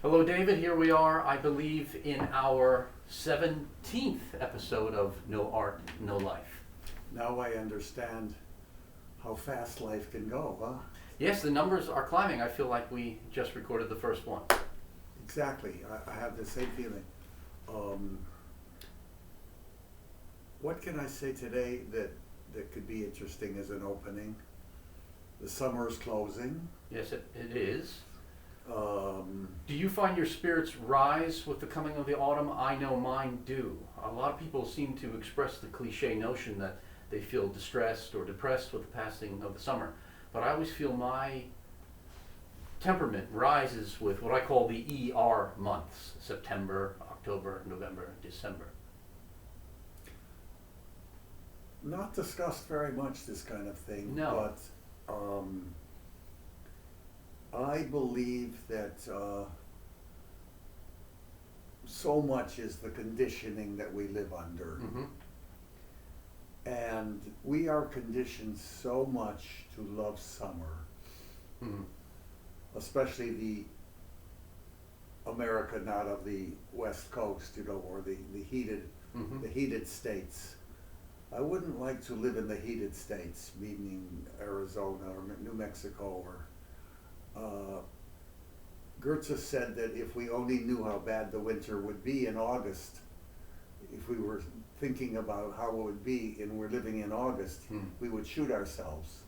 Hello, David. Here we are, I believe, in our 17th episode of No Art, No Life. Now I understand how fast life can go, huh? Yes, the numbers are climbing. I feel like we just recorded the first one. Exactly. I have the same feeling. What can I say today that could be interesting as an opening? The summer is closing. Yes, it is. Um, Do you find your spirits rise with the coming of the autumn? I know mine do. A lot of people seem to express the cliche notion that they feel distressed or depressed with the passing of the summer. But I always feel my temperament rises with what I call the ER months: September, October, November, December. Not discussed very much, this kind of thing. No. But I believe that so much is the conditioning that we live under. Mm-hmm. And we are conditioned so much to love summer, Mm-hmm. especially the America not of the West Coast, or the heated Mm-hmm. the heated states. I wouldn't like to live in the heated states, meaning Arizona or New Mexico or Goethe said that if we only knew how bad the winter would be in August, if we were thinking about how it would be and we're living in August, we would shoot ourselves,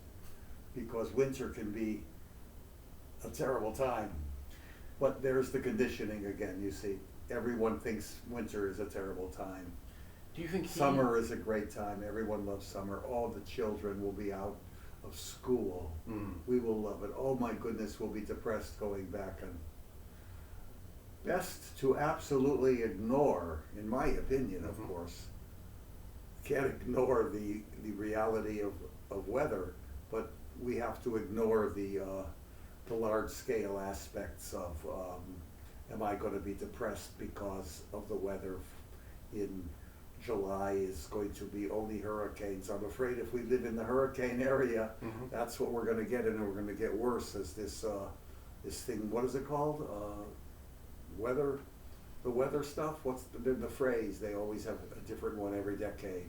because winter can be a terrible time. But there's the conditioning again, you see. Everyone thinks winter is a terrible time. Do you think Summer is a great time. Everyone loves summer. All the children will be out of school. We will love it. Oh my goodness, we'll be depressed going back. And best to absolutely ignore, in my opinion, of course. Can't ignore the reality of weather, but we have to ignore the large scale aspects of am I going to be depressed because of the weather in July is going to be only hurricanes. I'm afraid if we live in the hurricane area, that's what we're going to get, and we're going to get worse as this thing. What is it called? Weather, the weather stuff. What's the phrase? They always have a different one every decade.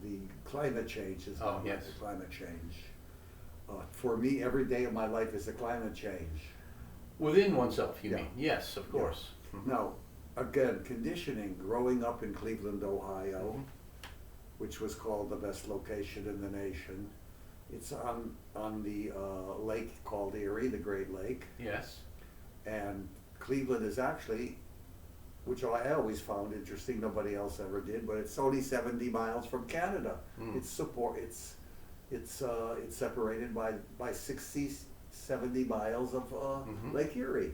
The climate change is Oh, yes. the climate change. For me, every day of my life is a climate change. Within oneself, you Yeah. mean? Yes, of course. Now, again, conditioning, growing up in Cleveland, Ohio, which was called the best location in the nation. It's on the lake called Erie, the Great Lake. Yes. And Cleveland is actually, which I always found interesting, nobody else ever did, but it's only 70 miles from Canada. It's separated by 60, 70 miles of Lake Erie.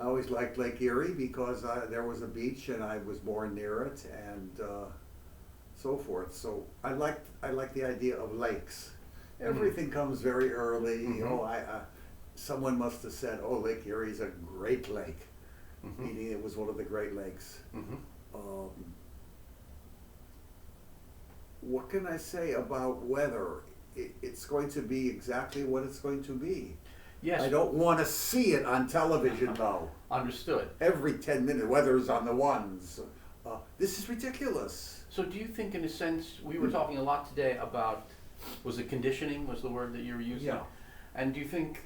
I always liked Lake Erie because there was a beach and I was born near it, and so forth. So I like the idea of lakes. Everything comes very early. Someone must have said, "Oh, Lake Erie is a great lake," meaning it was one of the Great Lakes. What can I say about weather? It's going to be exactly what it's going to be. Yes. I don't want to see it on television, though. Understood. Every 10 minutes, weather's on the ones. This is ridiculous. So do you think, in a sense, we were talking a lot today about, was it conditioning was the word that you were using? Yeah. And do you think,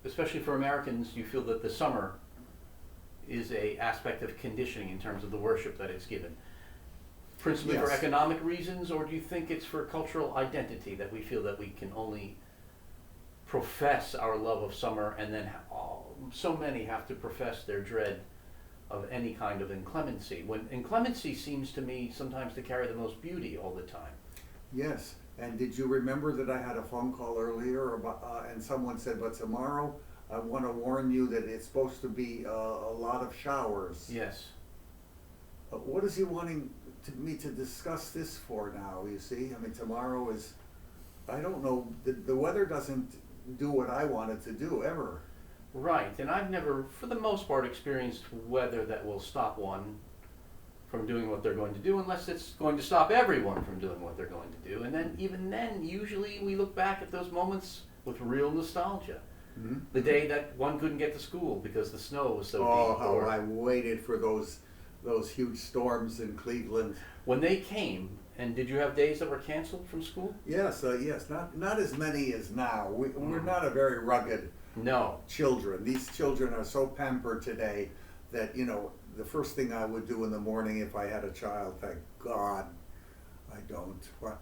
especially for Americans, you feel that the summer is a aspect of conditioning in terms of the worship that it's given? Principally for Yes. economic reasons, or do you think it's for cultural identity, that we feel that we can only profess our love of summer, and then so many have to profess their dread of any kind of inclemency, when inclemency seems to me sometimes to carry the most beauty all the time? Yes. And did you remember that I had a phone call earlier about, and someone said, but tomorrow I want to warn you that it's supposed to be a lot of showers. Yes. What is he wanting me to discuss this for now, you see? I mean, tomorrow is, I don't know, the weather doesn't do what I want it to do, ever. Right, and I've never, for the most part, experienced weather that will stop one from doing what they're going to do, unless it's going to stop everyone from doing what they're going to do. And then, even then, usually we look back at those moments with real nostalgia. Mhm. The day that one couldn't get to school because the snow was so Oh, deep. how Or I waited for those huge storms in Cleveland. when they came, and did you have days that were canceled from school? Yes, yes, not as many as now. We're Mm. not a very rugged No. children. These children are so pampered today that, the first thing I would do in the morning if I had a child, thank God I don't, but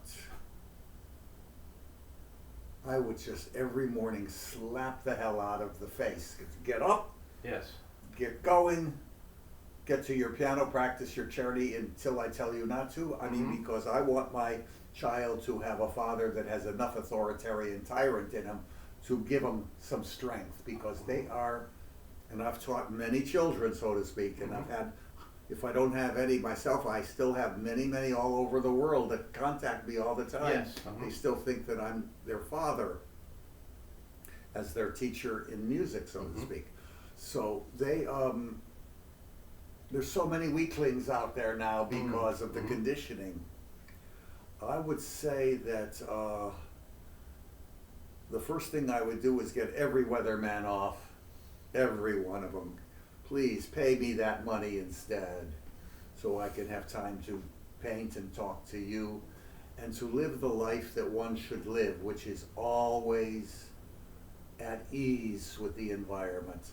I would just every morning slap the hell out of the face. Get up, Yes. get going, get to your piano, practice your charity until I tell you not to. I mean, Mhm. because I want my child to have a father that has enough authoritarian tyrant in him to give them some strength, because they are, and I've taught many children, so to speak, and I've had, if I don't have any myself, I still have many, many all over the world that contact me all the time. Yes. They still think that I'm their father as their teacher in music, so to Mhm. speak. So there's so many weaklings out there now because of the Mhm. conditioning. I would say that the first thing I would do is get every weatherman off, every one of them. Please pay me that money instead, so I can have time to paint and talk to you, and to live the life that one should live, which is always at ease with the environment.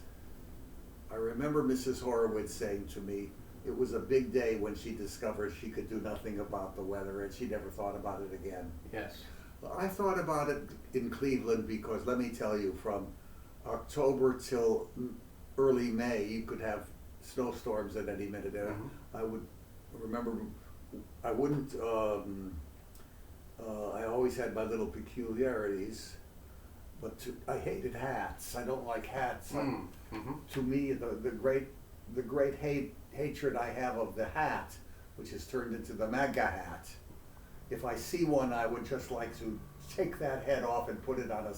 I remember Mrs. Horowitz saying to me, it was a big day when she discovered she could do nothing about the weather, and she never thought about it again. Yes. I thought about it in Cleveland because, let me tell you, from October till early May, you could have snowstorms at any minute. And Mhm. I would remember, I wouldn't, I always had my little peculiarities, but I hated hats. I don't like hats. Mm. Mhm. To me, the great hatred I have of the hat, which has turned into the MAGA hat. If I see one, I would just like to take that head off and put it on a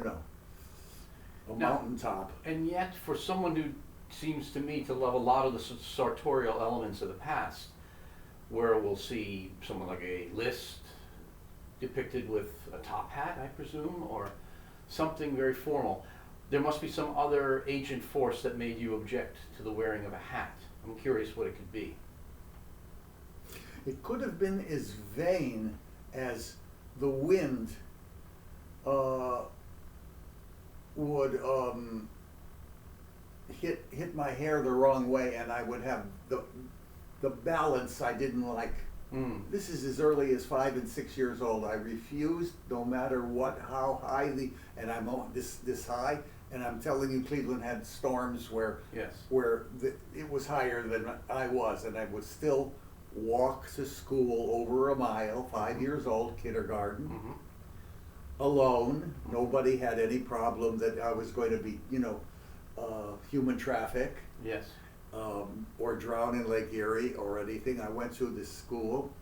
Now- mountaintop. And yet, for someone who seems to me to love a lot of the sartorial elements of the past, where we'll see someone like a Liszt depicted with a top hat, I presume, or something very formal, there must be some other agent force that made you object to the wearing of a hat. I'm curious what it could be. It could have been as vain as the wind would hit my hair the wrong way, and I would have the balance I didn't like. This is as early as 5 and 6 years old. I refused, no matter what, how high and I'm on this high, and I'm telling you, Cleveland had storms where Yes. it was higher than I was, and I would still walk to school over a mile, 5 years old, kindergarten, Mm-hmm. alone. Nobody had any problem that I was going to be, human traffic. Yes. Or drown in Lake Erie or anything. I went to this school,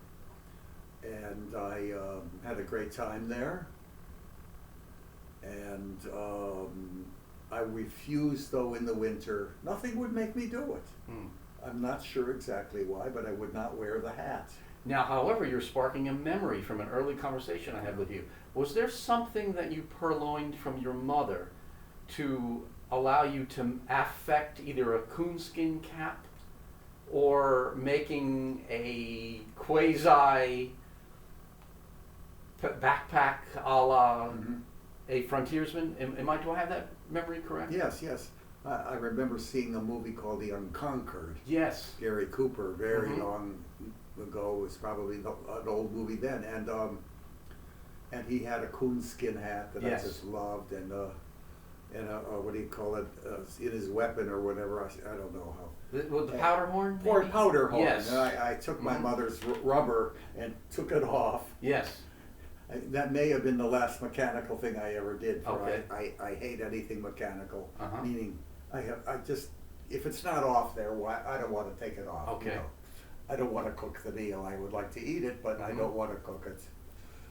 and I had a great time there. And I refused, though, in the winter. Nothing would make me do it. Mm. I'm not sure exactly why, but I would not wear the hat. Now, however, you're sparking a memory from an early conversation I had with you. Was there something that you purloined from your mother to allow you to affect either a coonskin cap or making a quasi backpack a la a frontiersman? Do I have that memory correct? Yes, yes. I remember seeing a movie called The Unconquered. Yes. Gary Cooper, very Mhm. long ago. It was probably an old movie then, and he had a coonskin hat that Yes. I just loved, and what do you call it? In his weapon or whatever. I don't know how. With the powder horn? Or maybe? powder horn. Yes. And I took my Mhm. mother's rubber and took it off. Yes. That may have been the last mechanical thing I ever did. For Okay. I hate anything mechanical. Uh-huh. Meaning, if it's not off there, I don't want to take it off. Okay. I don't want to cook the meal. I would like to eat it, but I Mhm. don't want to cook it.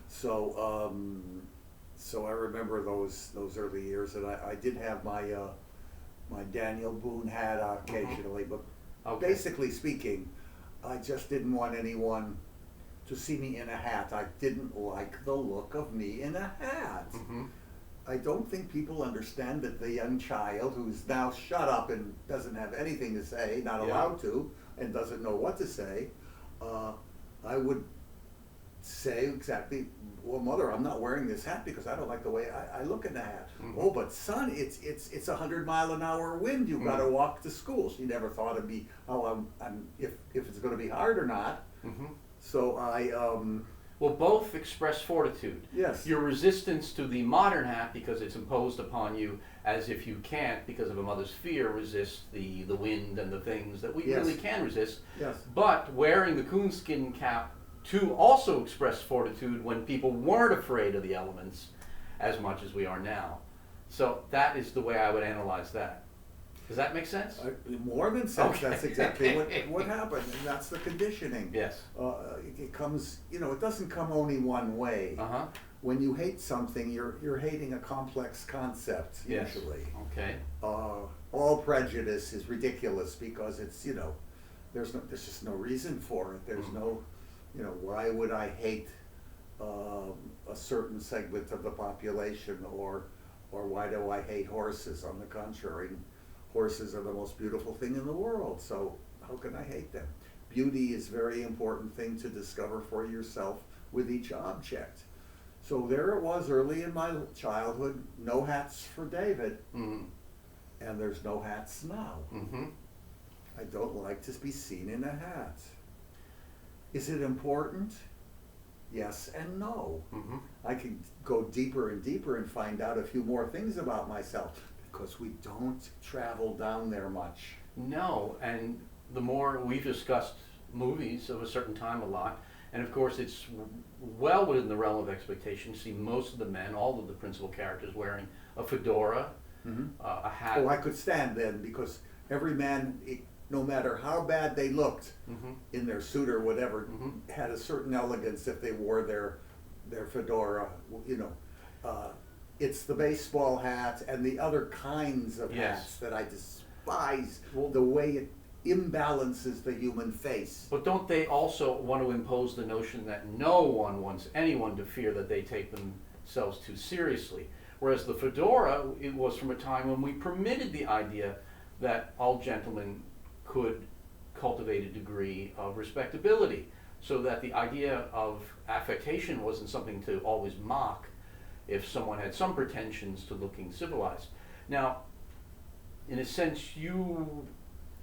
So, so I remember those early years, and I did have my Daniel Boone hat occasionally, but Okay. basically speaking, I just didn't want anyone to see me in a hat. I didn't like the look of me in a hat. Mhm. I don't think people understand that the young child who's now shut up and doesn't have anything to say, not Yeah. allowed to, and doesn't know what to say, I would say exactly, well, mother, I'm not wearing this hat because I don't like the way I look in the hat. Mhm. Oh, but son, it's 100-mile-an-hour wind. You've got to Mhm. walk to school. She never thought it'd be, oh, I'm if it's going to be hard or not. Hmm. So Well, both express fortitude. yes. Your resistance to the modern hat because it's imposed upon you as if you can't, because of a mother's fear, resist the wind and the things that we Yes. really can resist. Yes. But wearing the coonskin cap to also express fortitude when people weren't afraid of the elements as much as we are now. So that is the way I would analyze that. Does that make sense? More than sense. Okay. That's exactly what happened, and that's the conditioning. Yes. It comes, it doesn't come only one way. Uh-huh. When you hate something, you're hating a complex concept Yes. usually. Okay. All prejudice is ridiculous because it's there's just no reason for it. There's no, why would I hate a certain segment of the population, or why do I hate horses? On the contrary, horses are the most beautiful thing in the world, so how can I hate them? Beauty is a very important thing to discover for yourself with each object. So there it was early in my childhood, no hats for David, Mm-hmm. and there's no hats now. Mm-hmm. I don't like to be seen in a hat. Is it important? Yes and no. Mm-hmm. I can go deeper and deeper and find out a few more things about myself because we don't travel down there much. No, and the more we've discussed movies of a certain time a lot, and of course it's well within the realm of expectation to see most of the men, all of the principal characters, wearing a fedora, a hat. Oh, I could stand then because every man, no matter how bad they looked Mhm. in their suit or whatever, Mhm. had a certain elegance if they wore their fedora. It's the baseball hat and the other kinds of Yes. hats that I despise. Well- The way it imbalances the human face. But don't they also want to impose the notion that no one wants anyone to fear that they take themselves too seriously? Whereas the fedora, it was from a time when we permitted the idea that all gentlemen could cultivate a degree of respectability, so that the idea of affectation wasn't something to always mock if someone had some pretensions to looking civilized. Now, in a sense, you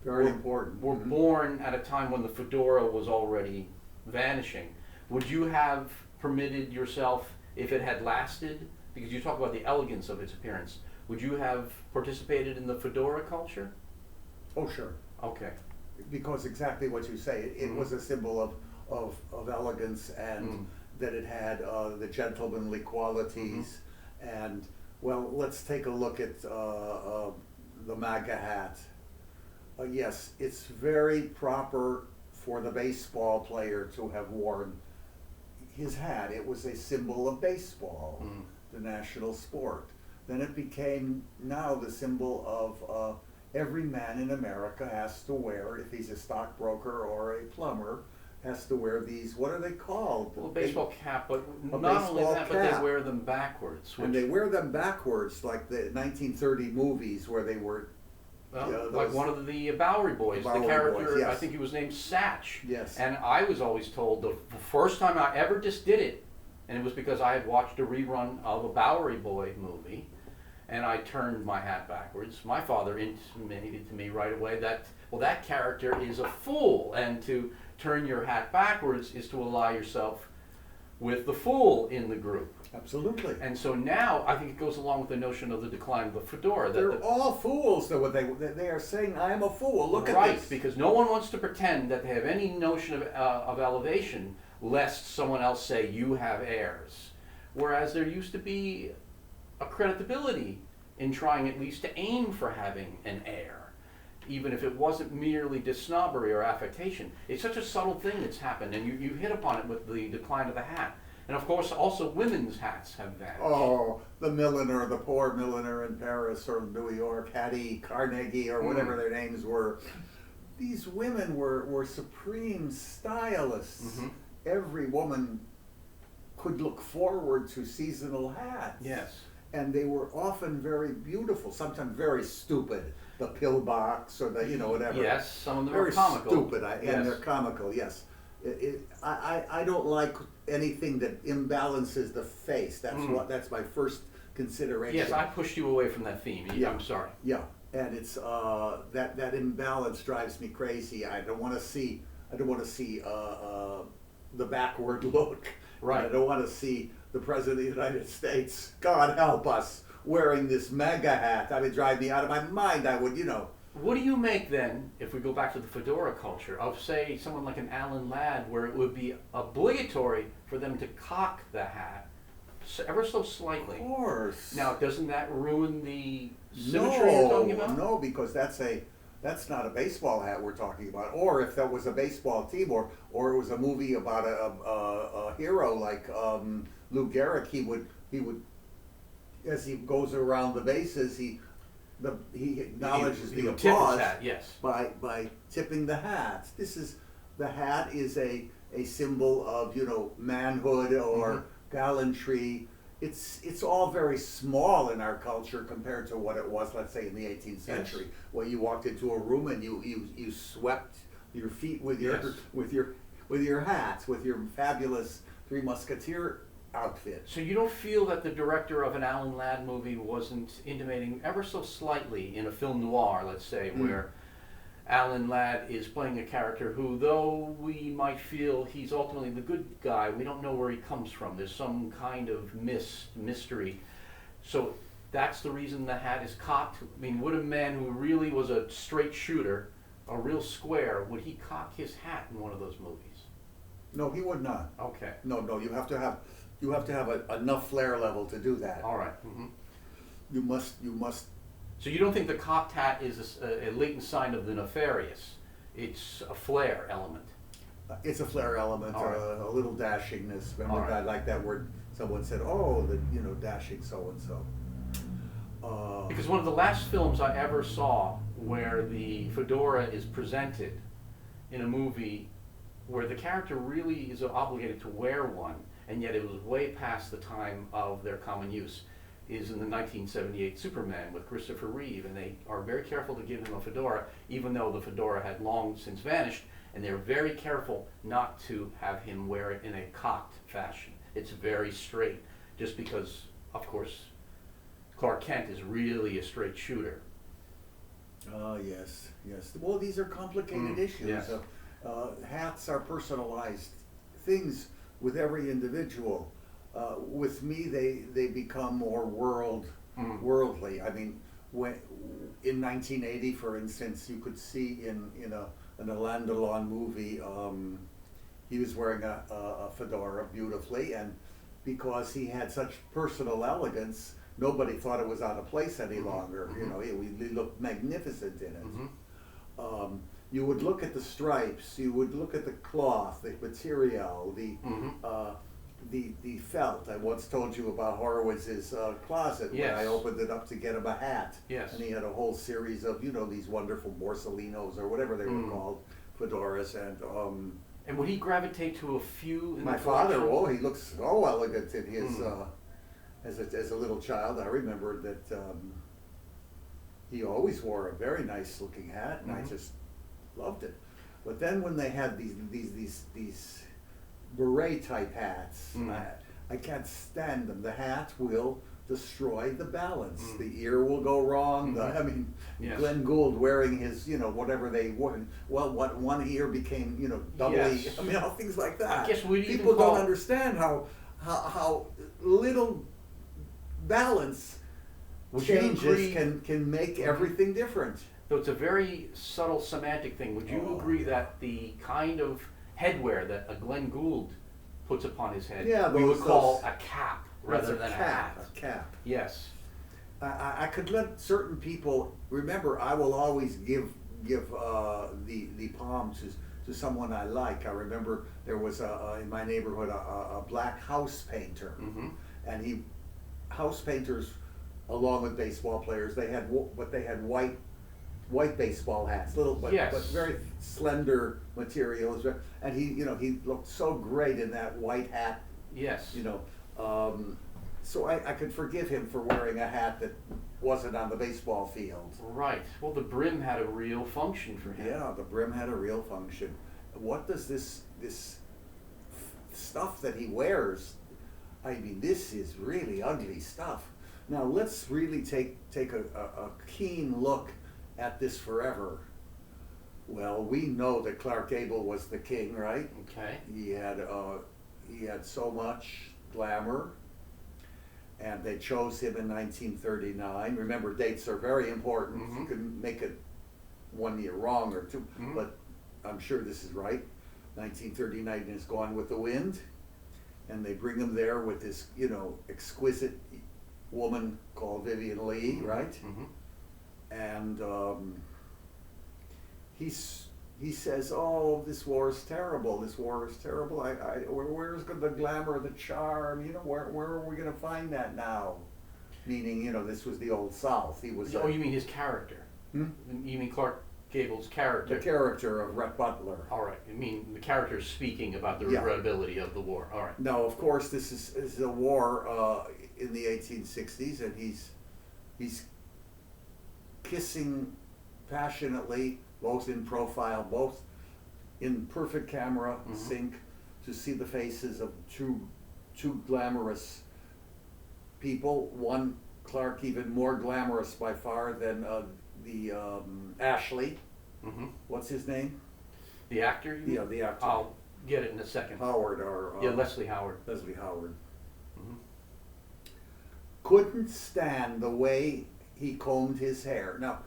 Very were- important. were Mhm. born at a time when the fedora was already vanishing. Would you have permitted yourself, if it had lasted, because you talk about the elegance of its appearance, would you have participated in the fedora culture? Oh, sure. Okay. Because exactly what you say, it Mhm. was a symbol of elegance and Mm. that it had the gentlemanly qualities. And, well, let's take a look at the MAGA hat. Yes, it's very proper for the baseball player to have worn his hat. It was a symbol of baseball, Mm. the national sport. Then it became now the symbol of every man in America has to wear, if he's a stockbroker or a plumber, has to wear these, what are they called? Well, baseball cap, but A not only baseball that, but they cap. wear them backwards. And they wear them backwards, like the 1930 movies where they were, Well, Yeah, like those- one of the Bowery Boys, Bowery the character, Boys, yes. I think he was named Satch. Yes. And I was always told the first time I ever just did it, and it was because I had watched a rerun of a Bowery Boy movie, and I turned my hat backwards. My father intimated to me right away that, well, that character is a fool, and to turn your hat backwards is to ally yourself with the fool in the group. absolutely. And so now I think it goes along with the notion of the decline of the fedora. That They're all fools, though. They are saying, I am a fool, look at right, this. because no one wants to pretend that they have any notion of elevation, lest someone else say you have airs. Whereas there used to be a creditability in trying at least to aim for having an air, even if it wasn't merely snobbery or affectation. It's such a subtle thing that's happened, and you hit upon it with the decline of the hat. And of course, also women's hats have vanished. Oh, the milliner, the poor milliner in Paris or New York, Hattie Carnegie or whatever their names were. These women were supreme stylists. Every woman could look forward to seasonal hats. Yes. and they were often very beautiful, sometimes very stupid. The pillbox or the, whatever. Yes, some of them Very are comical. stupid, Yes. and they're comical, yes. I don't like anything that imbalances the face. That's my first consideration. Yes, I pushed you away from that theme. Yeah. I'm sorry. Yeah, and it's that imbalance drives me crazy. I don't want to see the backward look. Right. I don't want to see the President of the United States, God help us, wearing this mega hat. That would drive me out of my mind. I would, What do you make then, if we go back to the fedora culture, of say someone like an Alan Ladd, where it would be obligatory for them to cock the hat ever so slightly? Of course. Now, doesn't that ruin the symmetry you're talking about? No, because that's not a baseball hat we're talking about. Or if that was a baseball team, or it was a movie about a hero like Lou Gehrig, he would as he goes around the bases, he acknowledges He the would tip his applause hat, yes. by tipping the hat. The hat is a symbol of manhood or gallantry. It's all very small in our culture compared to what it was, let's say, in the 18th century, where you walked into a room and you swept your feet with your hats, with your fabulous Three Musketeer outfit. So you don't feel that the director of an Alan Ladd movie wasn't intimating ever so slightly in a film noir, let's say, where Alan Ladd is playing a character who, though we might feel he's ultimately the good guy, we don't know where he comes from. There's some kind of mystery. So that's the reason the hat is cocked. I mean, would a man who really was a straight shooter, a real square, would he cock his hat in one of those movies? No, he would not. Okay. No, you have to have enough flair level to do that. All right. Mm-hmm. You must. So you don't think the cocked hat is a latent sign of the nefarious? It's a flair element. It's a flair element, All right. a little dashingness. Remember, All right. I like that word. Someone said, "Oh, dashing so and so." Because one of the last films I ever saw where the fedora is presented in a movie where the character really is obligated to wear one, and yet it was way past the time of their common use, is in the 1978 Superman with Christopher Reeve, and they are very careful to give him a fedora, even though the fedora had long since vanished, and they're very careful not to have him wear it in a cocked fashion. It's very straight, just because, of course, Clark Kent is really a straight shooter. Yes. Well, these are complicated issues. Yes. Hats are personalized things with every individual. With me, they become more worldly. I mean, when in 1980, for instance, you could see in a Alain Delon movie, he was wearing a fedora beautifully, and because he had such personal elegance, nobody thought it was out of place any longer. He looked magnificent in it. You would look at the stripes, you would look at the cloth, the material, the felt. I once told you about Horowitz's closet when I opened it up to get him a hat. Yes. And he had a whole series of, these wonderful Borsalinos or whatever they were called, fedoras, And would he gravitate to a few in my the father, collection? he looks so elegant in his, as a little child. I remember that he always wore a very nice looking hat, and I just loved it. But then when they had these beret type hats, I can't stand them. The hat will destroy the balance. The ear will go wrong. Yes. Glenn Gould wearing his, whatever they wore. Well, what one ear became, doubly. Yes. All things like that. I guess we'd even People call- don't understand how little balance Would you agree- changes can make everything different. So it's a very subtle semantic thing. Would you agree that the kind of headwear that a Glenn Gould puts upon his head, we would call a cap rather than a hat? A cap. Yes. I could let certain people remember. I will always give the palm to someone I like. I remember there was in my neighborhood a black house painter, and house painters, along with baseball players, they had white baseball hats, but very slender materials, and he looked so great in that white hat. Yes. so I could forgive him for wearing a hat that wasn't on the baseball field. Right. Well, the brim had a real function for him. Yeah, the brim had a real function. What does this stuff that he wears? I mean, this is really ugly stuff. Now let's really take a keen look at this forever. Well, we know that Clark Gable was the king, right? Okay. He had so much glamour, and they chose him in 1939. Remember, dates are very important. Mhm. You can make it 1 year wrong or two, Mhm. but I'm sure this is right. 1939 is Gone with the Wind, and they bring him there with this, exquisite woman called Vivian Leigh, right? Mm-hmm. And he says, "Oh, this war is terrible. This war is terrible. Where's the glamour, the charm? Where are we going to find that now?" Meaning, this was the old South. He was. Oh, you mean his character? Hmm? You mean Clark Gable's character? The character of Rhett Butler. All right. I mean the character speaking about the Yeah. regrettability of the war. All right. Now, of course, this is a war in the 1860s, and he's kissing passionately, both in profile, both in perfect camera Mhm. sync, to see the faces of two glamorous people. One, Clark, even more glamorous by far than the Ashley. Mm-hmm. What's his name? The actor? You mean? Yeah, the actor. I'll get it in a second. Howard or Yeah, Leslie Howard. Leslie Howard. Mm-hmm. Couldn't stand the way he combed his hair. Now,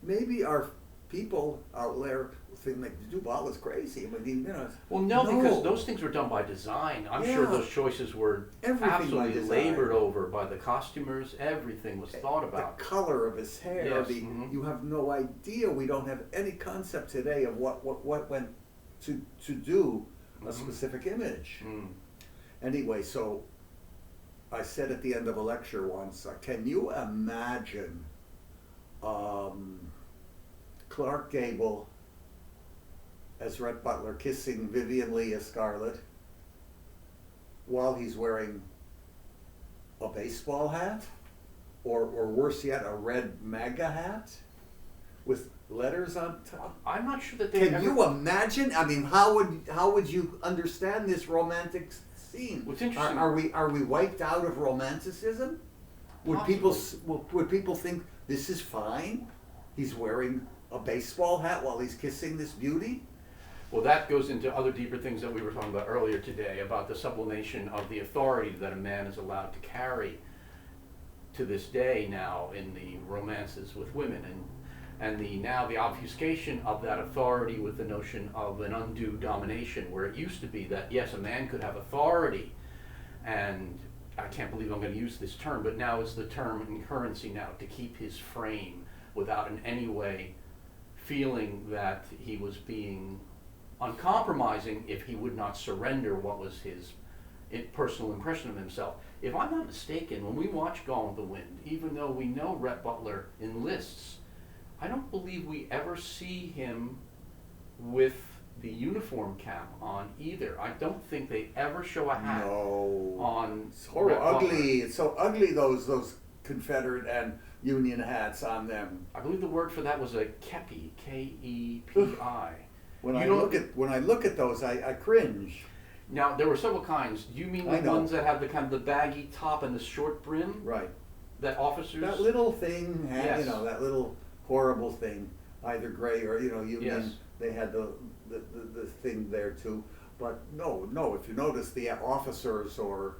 maybe our people out there think like Duval is crazy. I mean, Well, no, because those things were done by design. I'm sure Yeah. those choices were Everything by absolutely design. labored over by the costumers. Everything was thought about. The color of his hair. Yes, mhm. You have no idea. We don't have any concept today of what went to do a Mhm. specific image. Mm. Anyway, so I said at the end of a lecture once, can you imagine Clark Gable as Rhett Butler kissing Vivian Leigh as Scarlett while he's wearing a baseball hat? Or worse yet, a red MAGA hat with letters on top? I'm not sure that they Can you imagine? I mean, how would you understand this romantic scene? What's interesting- Are we wiped out of romanticism? Would people think this is fine? He's wearing a baseball hat while he's kissing this beauty? Well, that goes into other deeper things that we were talking about earlier today about the sublimation of the authority that a man is allowed to carry to this day now in the romances with women, and the obfuscation of that authority with the notion of an undue domination, where it used to be that yes, a man could have authority, and I can't believe I'm going to use this term, but now it's the term in currency now, to keep his frame without in any way feeling that he was being uncompromising if he would not surrender what was his personal impression of himself. If I'm not mistaken, when we watch Gone with the Wind, even though we know Rhett Butler enlists, I don't believe we ever see him with the uniform cap on either. I don't think they ever show a hat on. It's horrible, Rhett Butler. ugly. It's so ugly, those Confederate and Union hats on them. I believe the word for that was a kepi, K-E-P-I. When I look at those, I cringe. Now, there were several kinds. Do you mean I the know. ones that have the kind of the baggy top and the short brim Right. that officers? That little thing, Yes. that little horrible thing, either gray or Union. Yes. They had the thing there too. But no. If you notice, the officers or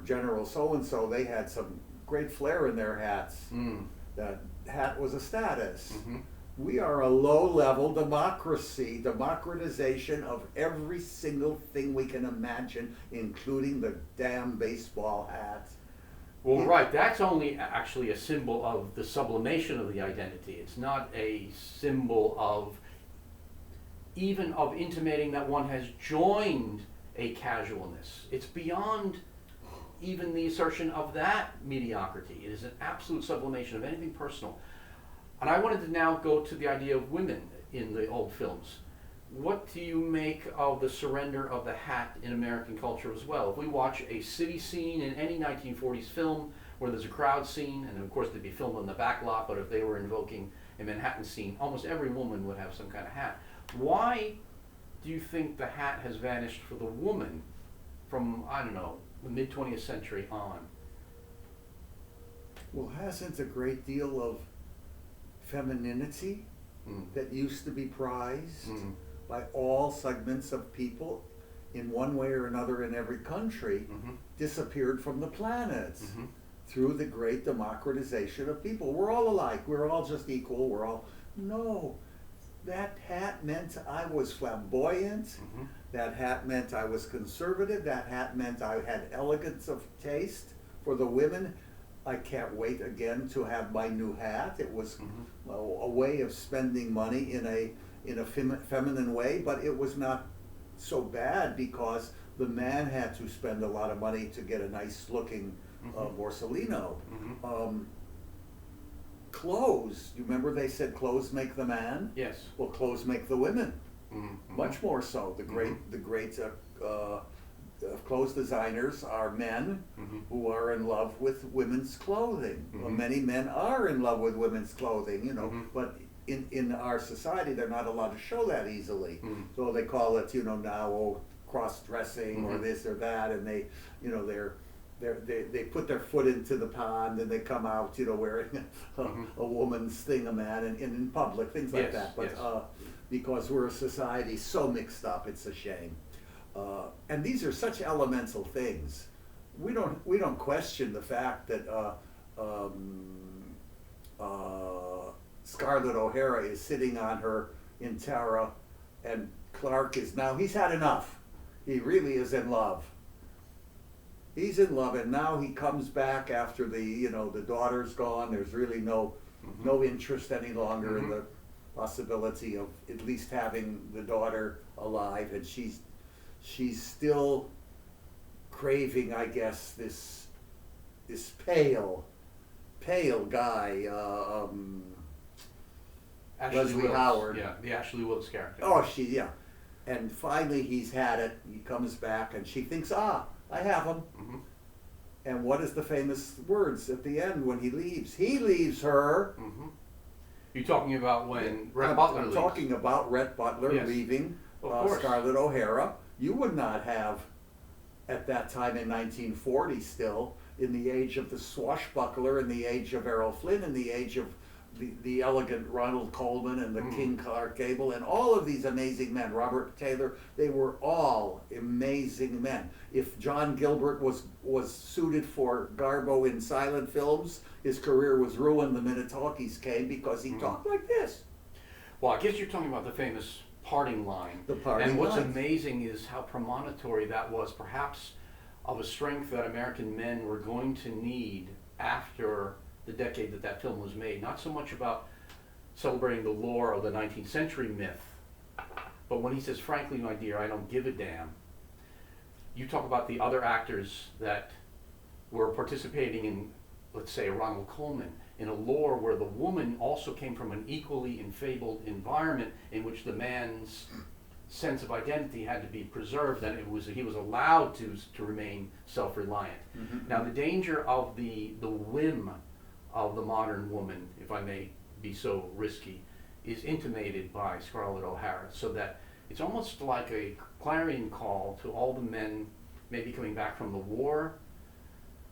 General so and so, they had some great flair in their hats. Mm. That hat was a status. Mm-hmm. We are a low-level democratization of every single thing we can imagine, including the damn baseball hat. Well, right. That's only actually a symbol of the sublimation of the identity. It's not a symbol of even of intimating that one has joined a casualness. It's beyond even the assertion of that mediocrity. It is an absolute sublimation of anything personal. And I wanted to now go to the idea of women in the old films. what do you make of the surrender of the hat in American culture as well? If we watch a city scene in any 1940s film where there's a crowd scene, and of course they'd be filmed on the back lot, but if they were invoking a Manhattan scene, almost every woman would have some kind of hat. Why do you think the hat has vanished for the woman from, I don't know, the mid-20th century on? Well, hasn't a great deal of femininity that used to be prized by all segments of people in one way or another in every country disappeared from the planet through the great democratization of people? We're all alike. We're all just equal. We're all... No. That hat meant I was flamboyant. That hat meant I was conservative. That hat meant I had elegance of taste. For the women, I can't wait again to have my new hat. It was a way of spending money in a feminine way, but it was not so bad because the man had to spend a lot of money to get a nice looking Borsalino. Clothes, you remember they said clothes make the man? Yes. Well, clothes make the women. Much more so. The great clothes designers are men who are in love with women's clothing. Well, many men are in love with women's clothing, you know, but in our society they're not allowed to show that easily. So they call it, you know, now cross-dressing or this or that, and they, you know, they put their foot into the pond and they come out, you know, wearing a woman's thing, a man, and in public, things like that. But because we're a society so mixed up, it's a shame. And these are such elemental things. We don't question the fact that Scarlett O'Hara is sitting on her in Tara, and Clark is now, he's had enough. He really is in love. He's in love, and now he comes back after the daughter's gone. There's really no interest any longer in the possibility of at least having the daughter alive, and she's still craving, I guess, this pale guy, Leslie Howard. Yeah, the Ashley Willis character. Oh, and finally he's had it. He comes back, and she thinks, I have him. And what is the famous words at the end when he leaves? He leaves her. You're talking about when Rhett Butler leaves. I'm talking about Rhett Butler leaving Scarlett O'Hara. You would not have, at that time in 1940 still, in the age of the swashbuckler, in the age of Errol Flynn, in the age of the elegant Ronald Colman and the King Clark Gable, and all of these amazing men, Robert Taylor, they were all amazing men. If John Gilbert was suited for Garbo in silent films, his career was ruined the minute talkies came because he talked like this. Well, I guess you're talking about the famous parting line. The parting And what's line. amazing is how premonitory that was, perhaps of a strength that American men were going to need after the decade that film was made. Not so much about celebrating the lore of the 19th century myth, but when he says, frankly, my dear, I don't give a damn, you talk about the other actors that were participating in, let's say, Ronald Colman, in a lore where the woman also came from an equally enfeebled environment in which the man's sense of identity had to be preserved, and he was allowed to remain self-reliant. Now, the danger of the whim of the modern woman, if I may be so risky, is intimated by Scarlett O'Hara, so that it's almost like a clarion call to all the men maybe coming back from the war,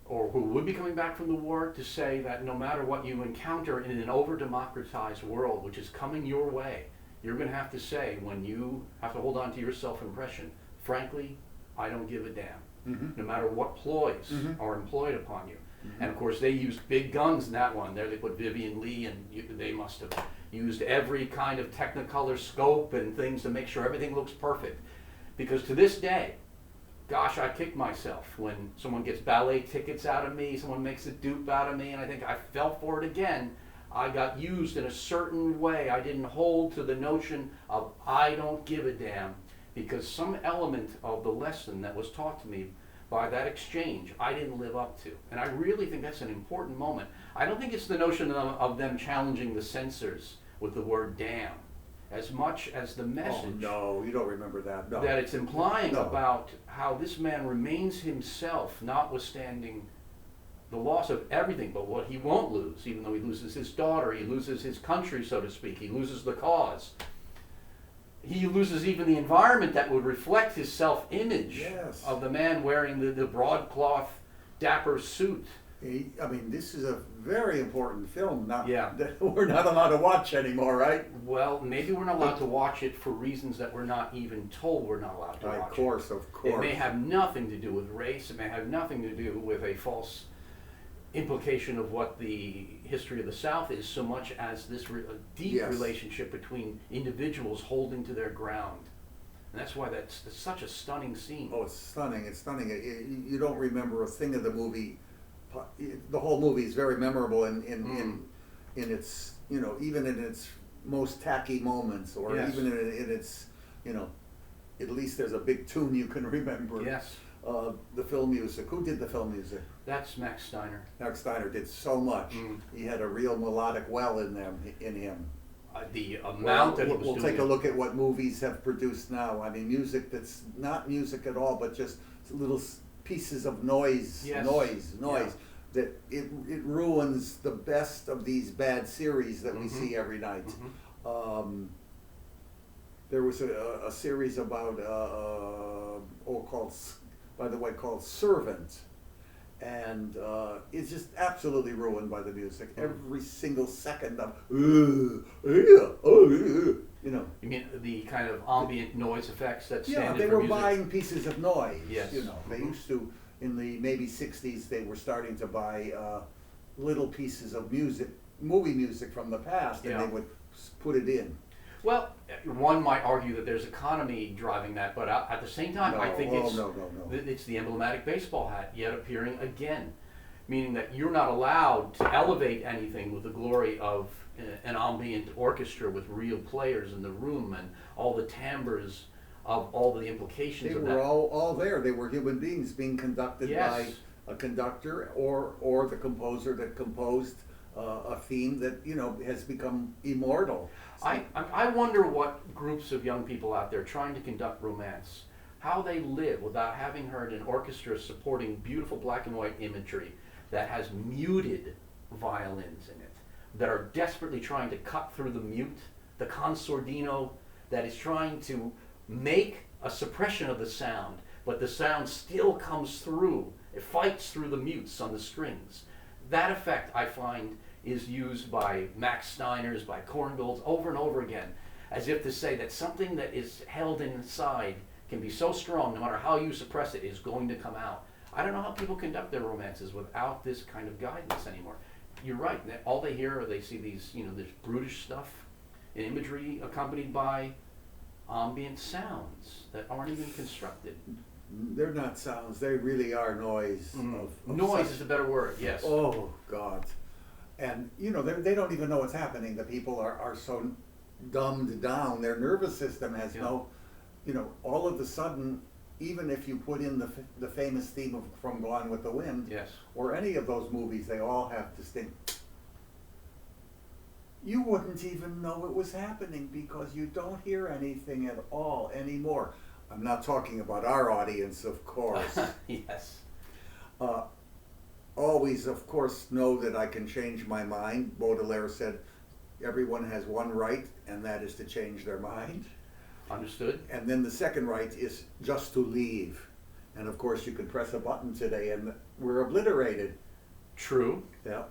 or who would be coming back from the war, to say that no matter what you encounter in an over-democratized world, which is coming your way, you're going to have to say, when you have to hold on to your self-impression, frankly, I don't give a damn, no matter what ploys are employed upon you. And of course, they used big guns in that one. There they put Vivian Leigh, and they must have used every kind of Technicolor scope and things to make sure everything looks perfect. Because to this day, gosh, I kick myself when someone gets ballet tickets out of me, someone makes a dupe out of me, and I think I fell for it again. I got used in a certain way. I didn't hold to the notion of I don't give a damn, because some element of the lesson that was taught to me by that exchange, I didn't live up to. And I really think that's an important moment. I don't think it's the notion of them challenging the censors with the word damn as much as the Oh, message no, you don't remember that, no. that it's implying No. about how this man remains himself, notwithstanding the loss of everything but what he won't lose, even though he loses his daughter, he loses his country, so to speak, he loses the cause. He loses even the environment that would reflect his self-image Yes. of the man wearing the broadcloth, dapper suit. I mean, this is a very important film now Yeah. that we're not allowed to watch anymore, right? Well, maybe we're not allowed to watch it for reasons that we're not even told we're not allowed to watch Of course, of it. course. It may have nothing to do with race, it may have nothing to do with a false implication of what the history of the South is, so much as this a deep Yes. relationship between individuals holding to their ground. And that's why that's such a stunning scene. Oh, it's stunning, it's stunning. You don't remember a thing of the movie. The whole movie is very memorable in its, you know, even in its most tacky moments, or Yes. even in its, you know, at least there's a big tune you can remember. Yes, The film music. Who did the film music? that's Max Steiner. Mark Steiner did so much. Mm. He had a real melodic well in him. The amount that he was We'll doing take a it. look at what movies have produced now. I mean, music that's not music at all, but just little pieces of noise, Yes. noise. Yeah. That it ruins the best of these bad series that we Mhm. see every night. Mhm. There was a series about called Servant, and it's just absolutely ruined by the music. Every single second of you know. You mean the kind of ambient noise effects that Yeah, stand they in for were music? buying pieces of noise. Yes. You know, they Mhm. used to in the maybe '60s. They were starting to buy little pieces of music, movie music from the past, and Yeah. they would put it in. Well, one might argue that there's economy driving that, but at the same time, I think no, it's no. it's the emblematic baseball hat yet appearing again, meaning that you're not allowed to elevate anything with the glory of an ambient orchestra with real players in the room and all the timbres of all the implications They of were that. all there. They were human beings being conducted Yes. by a conductor or the composer that composed a theme that, you know, has become immortal. I wonder what groups of young people out there trying to conduct romance, how they live without having heard an orchestra supporting beautiful black and white imagery that has muted violins in it, that are desperately trying to cut through the mute, the consordino that is trying to make a suppression of the sound, but the sound still comes through. It fights through the mutes on the strings. That effect, I find, is used by Max Steiners, by Korngold's over and over again, as if to say that something that is held inside can be so strong, no matter how you suppress it, is going to come out. I don't know how people conduct their romances without this kind of guidance anymore. You're right. All they hear, or they see these, you know, this brutish stuff, and imagery accompanied by ambient sounds that aren't even constructed. They're not sounds. They really are noise. Of Noise such- is a better word. Yes. Oh God! And you know they don't even know what's happening. The people are so dumbed down. Their nervous system has no, you know. All of a sudden, even if you put in the famous theme from Gone with the Wind, Yes. or any of those movies, they all have distinct. You wouldn't even know it was happening because you don't hear anything at all anymore. I'm not talking about our audience, of course. Yes. Always, of course, know that I can change my mind. Baudelaire said, everyone has one right, and that is to change their mind. Understood. And then the second right is just to leave. And of course, you can press a button today and we're obliterated. True. Yeah.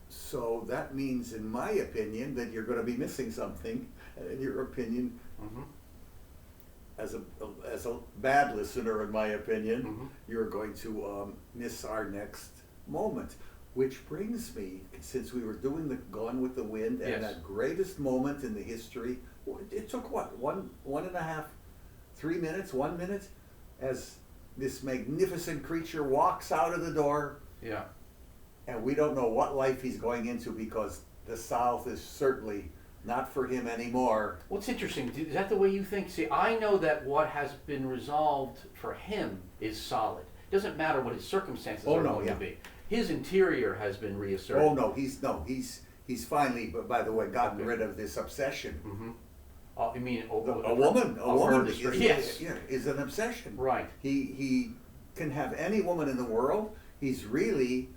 So that means, in my opinion, that you're going to be missing something. And in your opinion, Mm-hmm. as a bad listener, in my opinion, Mhm. you're going to miss our next moment. Which brings me, since we were doing the Gone with the Wind, and Yes. that greatest moment in the history, it took what, one and a half, 3 minutes, 1 minute, as this magnificent creature walks out of the door, Yeah. and we don't know what life he's going into because the South is certainly not for him anymore. What's interesting, is that the way you think? See, I know that what has been resolved for him is solid. Doesn't matter what his circumstances Oh, are no, going yeah. to be. His interior has been reasserted. Oh no, he's he's finally, by the way, gotten Okay. rid of this obsession. Mm-hmm. You mean A woman is, yes. is an obsession. Right. He can have any woman in the world. He's really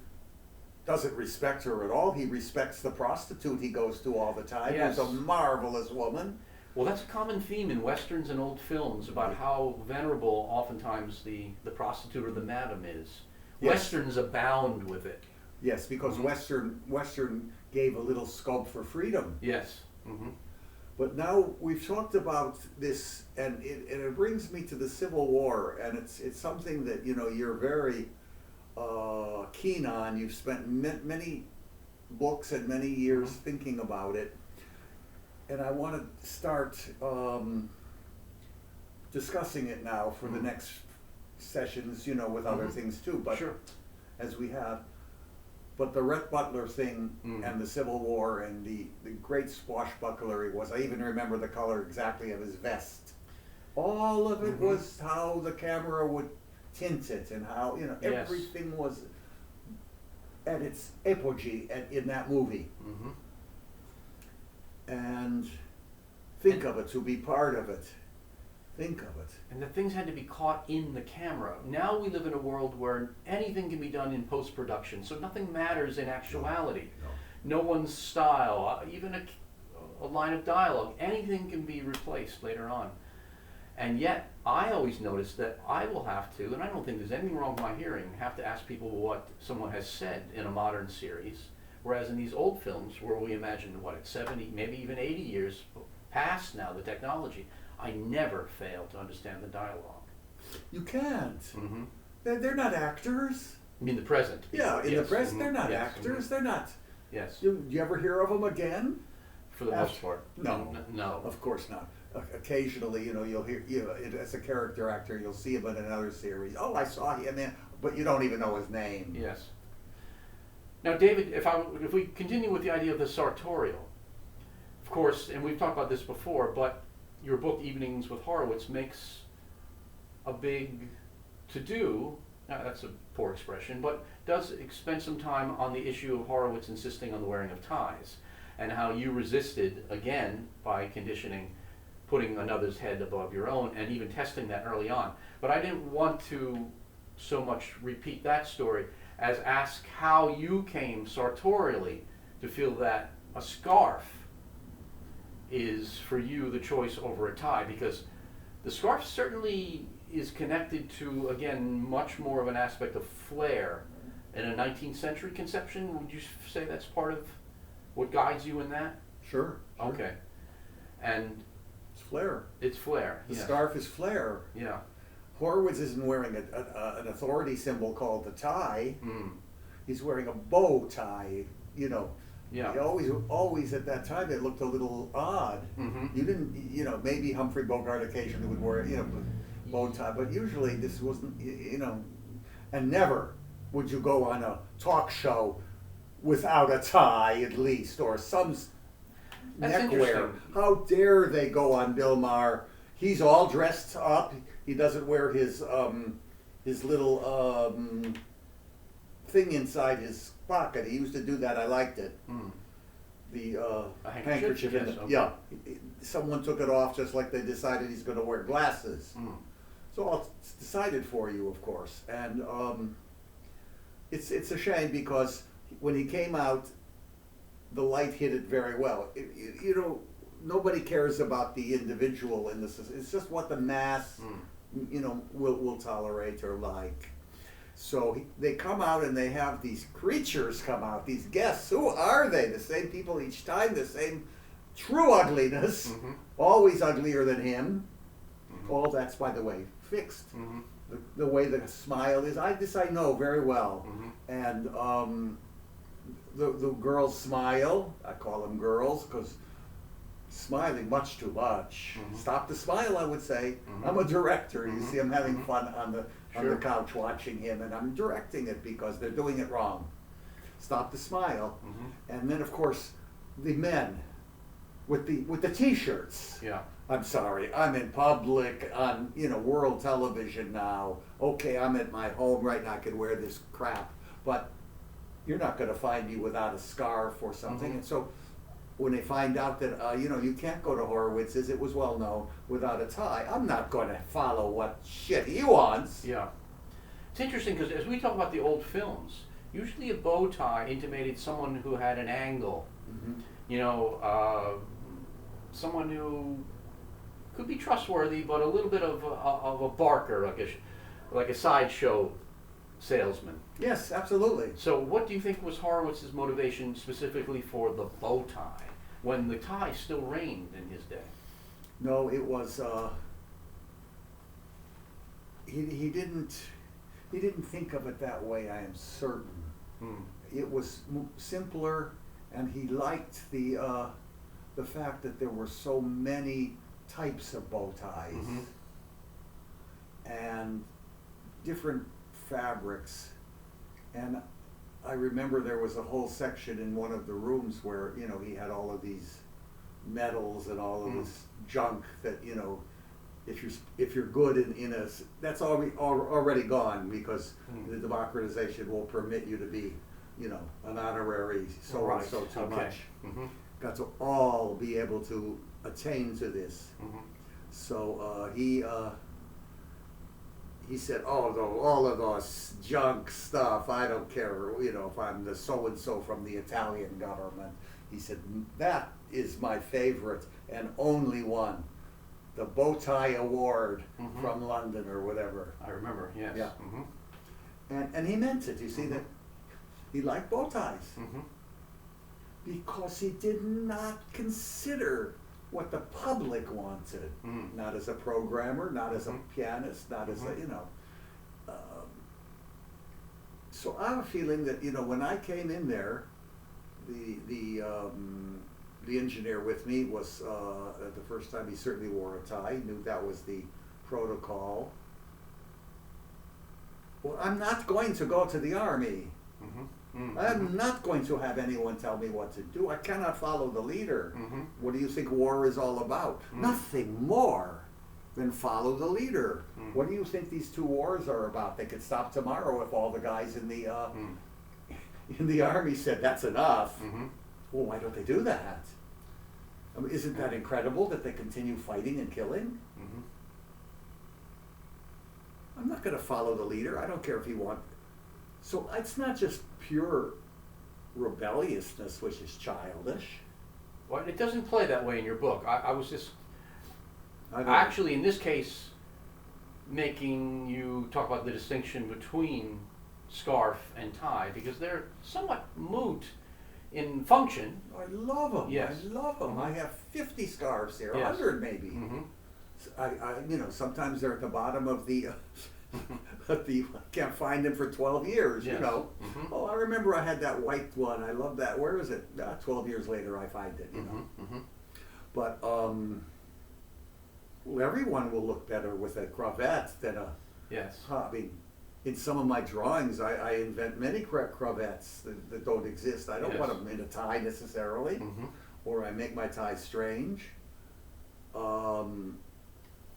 doesn't respect her at all. He respects the prostitute he goes to all the time. Yes. Who's a marvelous woman. Well, that's a common theme in westerns and old films about how venerable oftentimes the prostitute or the madam is. Yes. Westerns abound with it. Yes, because Western gave a little scope for freedom. Yes. Mm-hmm. But now we've talked about this, and it brings me to the Civil War, and it's something that you're very keen on. You've spent many books and many years thinking about it, and I want to start discussing it now for the next sessions, with other things too. But Sure. as we have. But the Rhett Butler thing and the Civil War and the great swashbuckler he was. I even remember the color exactly of his vest. All of it was how the camera would tint it and how, Yes. everything was at its apogee in that movie. Mm-hmm. And think of it, to be part of it. Think of it. And the things had to be caught in the camera. Now we live in a world where anything can be done in post-production, so nothing matters in actuality. No one's style, even a line of dialogue, anything can be replaced later on. And yet, I always notice that I will have to, and I don't think there's anything wrong with my hearing, have to ask people what someone has said in a modern series. Whereas in these old films, where we imagine, it's 70, maybe even 80 years past now, the technology, I never fail to understand the dialogue. You can't. Mm-hmm. They're not actors. I mean the present. Yeah, in the present, Mm-hmm. they're not Yes. actors. They're not. Yes. You ever hear of them again? For the most part. No. No. Of course not. Occasionally, you'll hear, as a character actor, you'll see him in another series. Oh, I saw him in, but you don't even know his name. Yes. Now, David, if we continue with the idea of the sartorial, of course, and we've talked about this before, but your book Evenings with Horowitz makes a big to-do, now that's a poor expression, but does spend some time on the issue of Horowitz insisting on the wearing of ties, and how you resisted, again, by conditioning, putting another's head above your own, and even testing that early on. But I didn't want to so much repeat that story as ask how you came sartorially to feel that a scarf is for you the choice over a tie, because the scarf certainly is connected to, again, much more of an aspect of flair in a 19th century conception. Would you say that's part of what guides you in that? Sure. Okay. And it's flair. it's flair. The yes. scarf is flair. Yeah. Horowitz isn't wearing an authority symbol called the tie. Mm. He's wearing a bow tie, Yeah. He always at that time it looked a little odd. Mm-hmm. You didn't, maybe Humphrey Bogart occasionally would wear, bow tie, but usually this wasn't, and never would you go on a talk show without a tie at least, or some That's neckwear. interesting. How dare they go on Bill Maher? He's all dressed up. He doesn't wear his little thing inside his pocket. He used to do that. I liked it. Mm. The A handkerchief? in Yes, it. okay. Yeah. Someone took it off just like they decided he's going to wear glasses. Mm. So it's decided for you, of course. And it's a shame because when he came out, the light hit it very well. Nobody cares about the individual in this. It's just what the mass, will tolerate or like. So they come out and they have these creatures come out, these guests. Who are they? The same people each time, the same true ugliness, Mm-hmm. always uglier than him. Mm-hmm. All that's, by the way, fixed. Mm-hmm. The way the smile is, I know very well. Mm-hmm. And the girls smile. I call them girls because smiling much too much. Mm-hmm. Stop the smile, I would say. Mm-hmm. I'm a director. You Mm-hmm. see, I'm having Mm-hmm. fun on the Sure. couch watching him, and I'm directing it because they're doing it wrong. Stop the smile. Mm-hmm. And then, of course, the men with the t-shirts. Yeah. I'm sorry, I'm in public on, world television now. Okay, I'm at my home right now, I could wear this crap. But, you're not going to find me without a scarf or something. Mhm. And so when they find out that, you can't go to Horowitz's, it was well known, without a tie, I'm not going to follow what shit he wants. Yeah. It's interesting because as we talk about the old films, usually a bow tie intimated someone who had an angle. Mhm. Someone who could be trustworthy, but a little bit of a barker, like a sideshow salesman. Yes, absolutely. So, what do you think was Horowitz's motivation specifically for the bow tie, when the tie still reigned in his day? No, it was, he didn't think of it that way, I am certain. Hmm. It was simpler, and he liked the fact that there were so many types of bow ties. Mhm. And different fabrics. And I remember there was a whole section in one of the rooms where, he had all of these metals and all of this junk that, if you're good that's already gone, because the democratization will permit you to be, an honorary so and so too much. Mm-hmm. Got to all be able to attain to this. Mm-hmm. So he said, all of those junk stuff, I don't care, if I'm the so-and-so from the Italian government. He said, that is my favorite and only one, the bow tie award from London or whatever. I remember, yes. Yeah. Mm-hmm. And he meant it, you see, that he liked bow ties. Mm-hmm. Because he did not consider what the public wanted. Not as a programmer, not as a pianist, not as a, so I have a feeling that, when I came in there, the engineer with me was, the first time he certainly wore a tie, knew that was the protocol. Well, I'm not going to go to the army. Mm-hmm. Mm-hmm. I'm not going to have anyone tell me what to do. I cannot follow the leader. Mm-hmm. What do you think war is all about? Nothing more than follow the leader. What do you think these two wars are about? They could stop tomorrow if all the guys in the army said that's enough. Well, why don't they do that? I mean, isn't that incredible that they continue fighting and killing? I'm not going to follow the leader. I don't care if he wants. So it's not just pure rebelliousness, which is childish. Well, it doesn't play that way in your book. I was just I don't- actually, in this case, making you talk about the distinction between scarf and tie, because they're somewhat moot in function. I love them. Yes. I love them. I have 50 scarves here, Yes. 100 maybe. Mm-hmm. Sometimes they're at the bottom of the, I can't find them for 12 years, Yes. Mm-hmm. Oh, I remember I had that white one. I love that. Where is it? 12 years later I find it, Mm-hmm. But, well, everyone will look better with a cravat than a, Yes. I mean, in some of my drawings, I invent many cravats that don't exist. I don't Yes. want them in a tie necessarily, Mm-hmm. or I make my tie strange.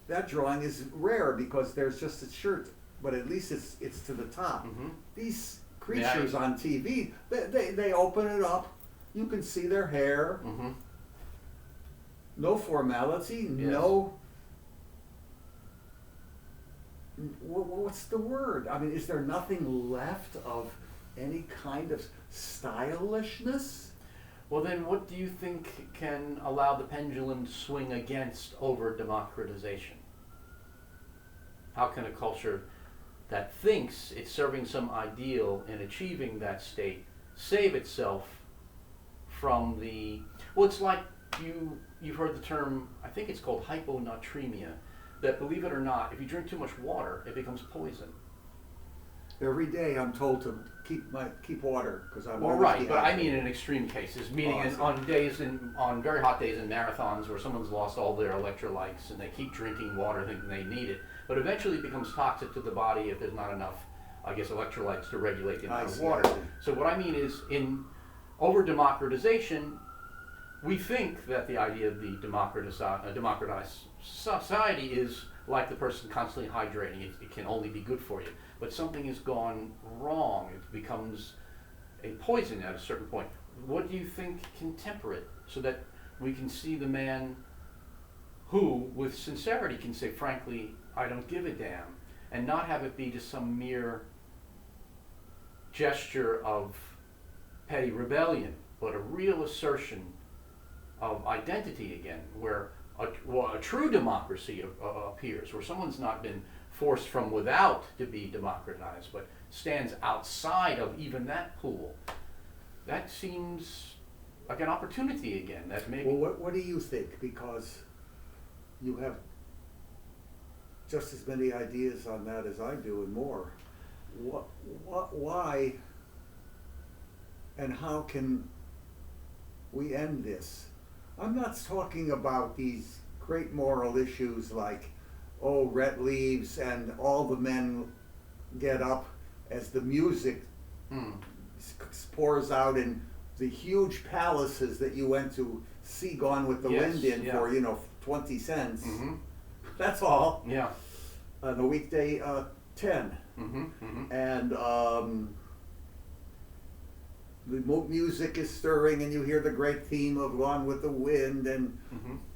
That drawing is rare because there's just a shirt, but at least it's to the top. Mm-hmm. These creatures on TV, they open it up, you can see their hair, Mm-hmm. no formality, Yes. no. What's the word? I mean, is there nothing left of any kind of stylishness? Well, then, what do you think can allow the pendulum to swing against over-democratization? How can a culture that thinks it's serving some ideal in achieving that state save itself from the... Well, it's like you've heard the term, I think it's called hyponatremia, that, believe it or not, if you drink too much water, it becomes poison. Every day I'm told to keep water because I'm Well, always right, but I dehydrated. mean in extreme cases, meaning Awesome. on very hot days in marathons where someone's lost all their electrolytes and they keep drinking water thinking they need it, but eventually it becomes toxic to the body if there's not enough, I guess, electrolytes to regulate the amount of water. I see. So what I mean is, in over-democratization, we think that the idea of the democratized society is like the person constantly hydrating. It can only be good for you. But something has gone wrong. It becomes a poison at a certain point. What do you think can temper it so that we can see the man who, with sincerity, can say, frankly, I don't give a damn, and not have it be just some mere gesture of petty rebellion, but a real assertion of identity again, where a true democracy appears, where someone's not been forced from without to be democratized, but stands outside of even that pool. That seems like an opportunity again. That maybe. Well, what do you think? Because you have just as many ideas on that as I do, and more. Why, and how can we end this? I'm not talking about these great moral issues like, oh, Rhett leaves and all the men get up as the music pours out in the huge palaces that you went to see Gone with the Wind in for, 20 cents. Mm-hmm. That's all. Yeah. On a weekday, 10. Mm-hmm. Mm-hmm. And the music is stirring, and you hear the great theme of Gone with the Wind, and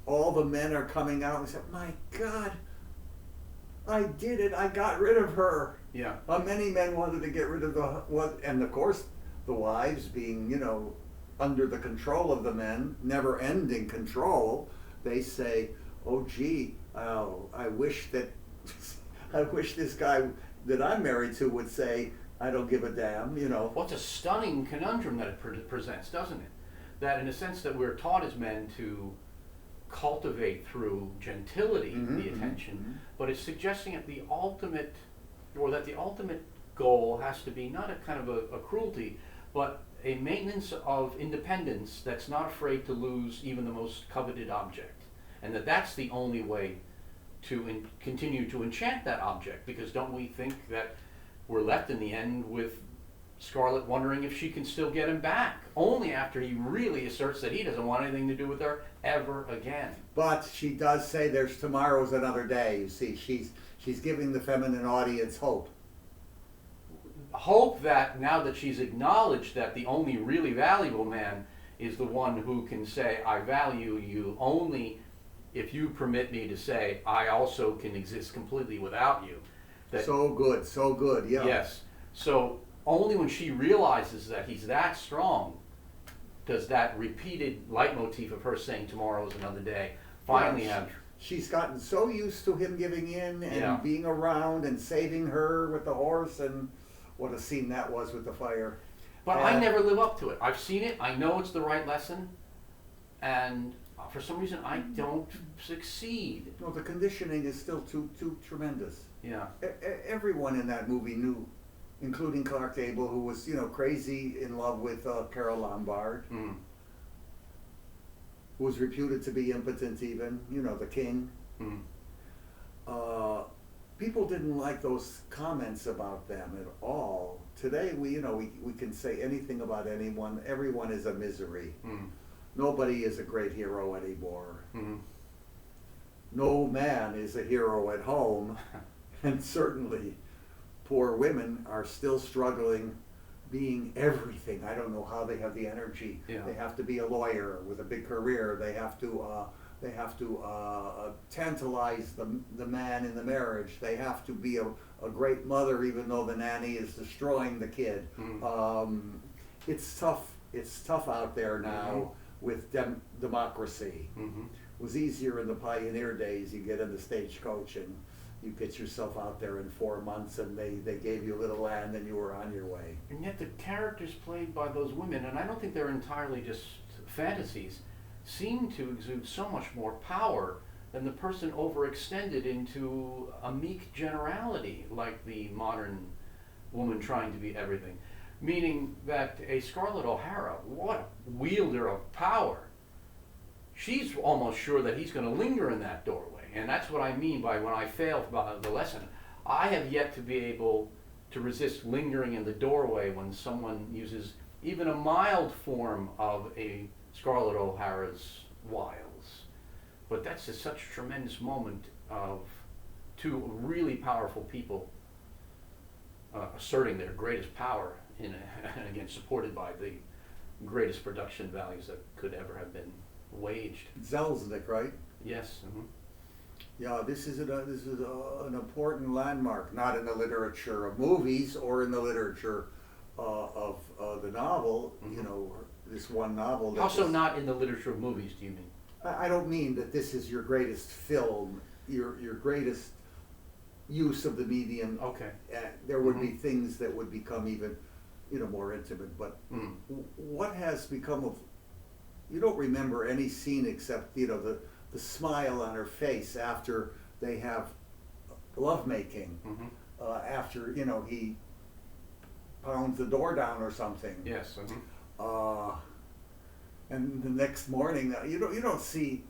all the men are coming out and say, my God, I did it, I got rid of her. Yeah. Many men wanted to get rid of and of course the wives being, under the control of the men, never ending control, they say, oh gee, I wish that, I wish this guy that I'm married to would say, I don't give a damn, Well, it's a stunning conundrum that it presents, doesn't it? That in a sense that we're taught as men to cultivate through gentility the attention, but it's suggesting that the ultimate goal has to be not a kind of a cruelty, but a maintenance of independence that's not afraid to lose even the most coveted object, and that's the only way to continue to enchant that object, because don't we think that we're left in the end with Scarlett wondering if she can still get him back, only after he really asserts that he doesn't want anything to do with her ever again. But she does say there's tomorrow's another day. You see, she's giving the feminine audience hope. Hope that now that she's acknowledged that the only really valuable man is the one who can say, I value you only if you permit me to say, I also can exist completely without you. So good, yeah. Yes. So only when she realizes that he's that strong does that repeated leitmotif of her saying tomorrow is another day finally have. She's gotten so used to him giving in and being around and saving her with the horse, and what a scene that was with the fire. But I never live up to it. I've seen it. I know it's the right lesson. And for some reason, I don't succeed. No, the conditioning is still too tremendous. Yeah. Everyone in that movie knew, including Clark Gable, who was, crazy in love with Carol Lombard, who was reputed to be impotent even, the king. People didn't like those comments about them at all. Today, we can say anything about anyone. Everyone is a misery. Nobody is a great hero anymore. No man is a hero at home. And certainly, poor women are still struggling being everything. I don't know how they have the energy. Yeah. They have to be a lawyer with a big career. They have to tantalize the man in the marriage. They have to be a great mother, even though the nanny is destroying the kid. It's tough. It's tough out there now with democracy. It was easier in the pioneer days. You get in the stagecoach and you get yourself out there in 4 months, and they gave you a little land and you were on your way. And yet the characters played by those women, and I don't think they're entirely just fantasies, seem to exude so much more power than the person overextended into a meek generality like the modern woman trying to be everything. Meaning that a Scarlett O'Hara, what a wielder of power, she's almost sure that he's going to linger in that doorway. And that's what I mean by when I failed by the lesson. I have yet to be able to resist lingering in the doorway when someone uses even a mild form of a Scarlett O'Hara's wiles. But that's just such a tremendous moment of two really powerful people asserting their greatest power and again, supported by the greatest production values that could ever have been waged. Zelznick, right? Yes. Yeah, this is an important landmark, not in the literature of movies or in the literature of the novel. You know, this one novel. That Also, was, not in the literature of movies. Do you mean? I don't mean that this is your greatest film, your greatest use of the medium. Okay. There would be things that would become even, you know, more intimate. But what has become of? You don't remember any scene except, you know, the smile on her face after they have lovemaking. After, you know, he pounds the door down or something. Yes. And the next morning, you don't see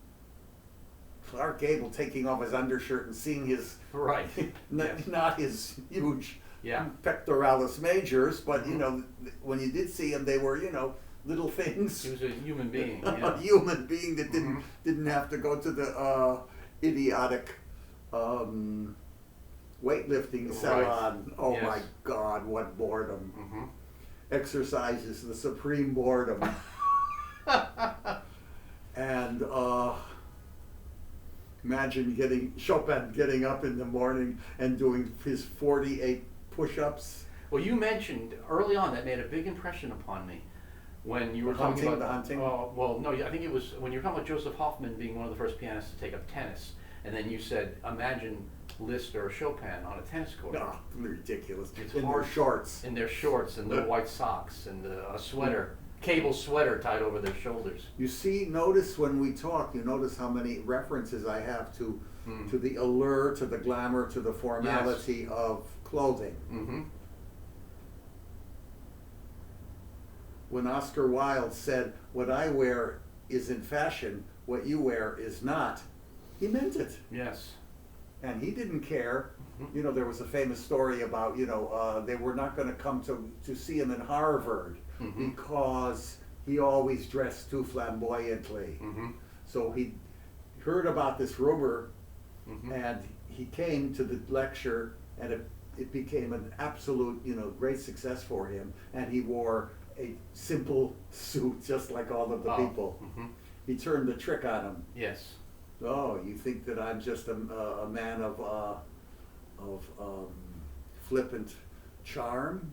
Clark Gable taking off his undershirt and seeing his Right. not his huge Yeah. pectoralis majors, but you know, when you did see him, they were, you know, little things. He was a human being. A Yeah. human being that didn't have to go to the idiotic weightlifting salon. Oh Yes. my God, what boredom! Exercise is the supreme boredom. And imagine Chopin getting up in the morning and doing his 48 push-ups. Well, you mentioned early on that made a big impression upon me when you were talking about The hunting. well, no, I think it was when you were talking about Joseph Hoffman being one of the first pianists to take up tennis, and then you said, imagine Liszt or Chopin on a tennis court. Oh, ridiculous. It's in hard. their shorts. In their shorts and little white socks and a sweater, cable sweater tied over their shoulders. You see, notice when we talk, you notice how many references I have to the allure, to the glamour, to the formality of clothing. When Oscar Wilde said, "What I wear is in fashion, what you wear is not," he meant it. Yes. And he didn't care. You know, there was a famous story about, you know, they were not going to come to see him in Harvard because he always dressed too flamboyantly. So he heard about this rumor and he came to the lecture, and it became an absolute, you know, great success for him. And he wore a simple suit just like all of the people. He turned the trick on him. Yes. Oh, you think that I'm just a man of flippant charm?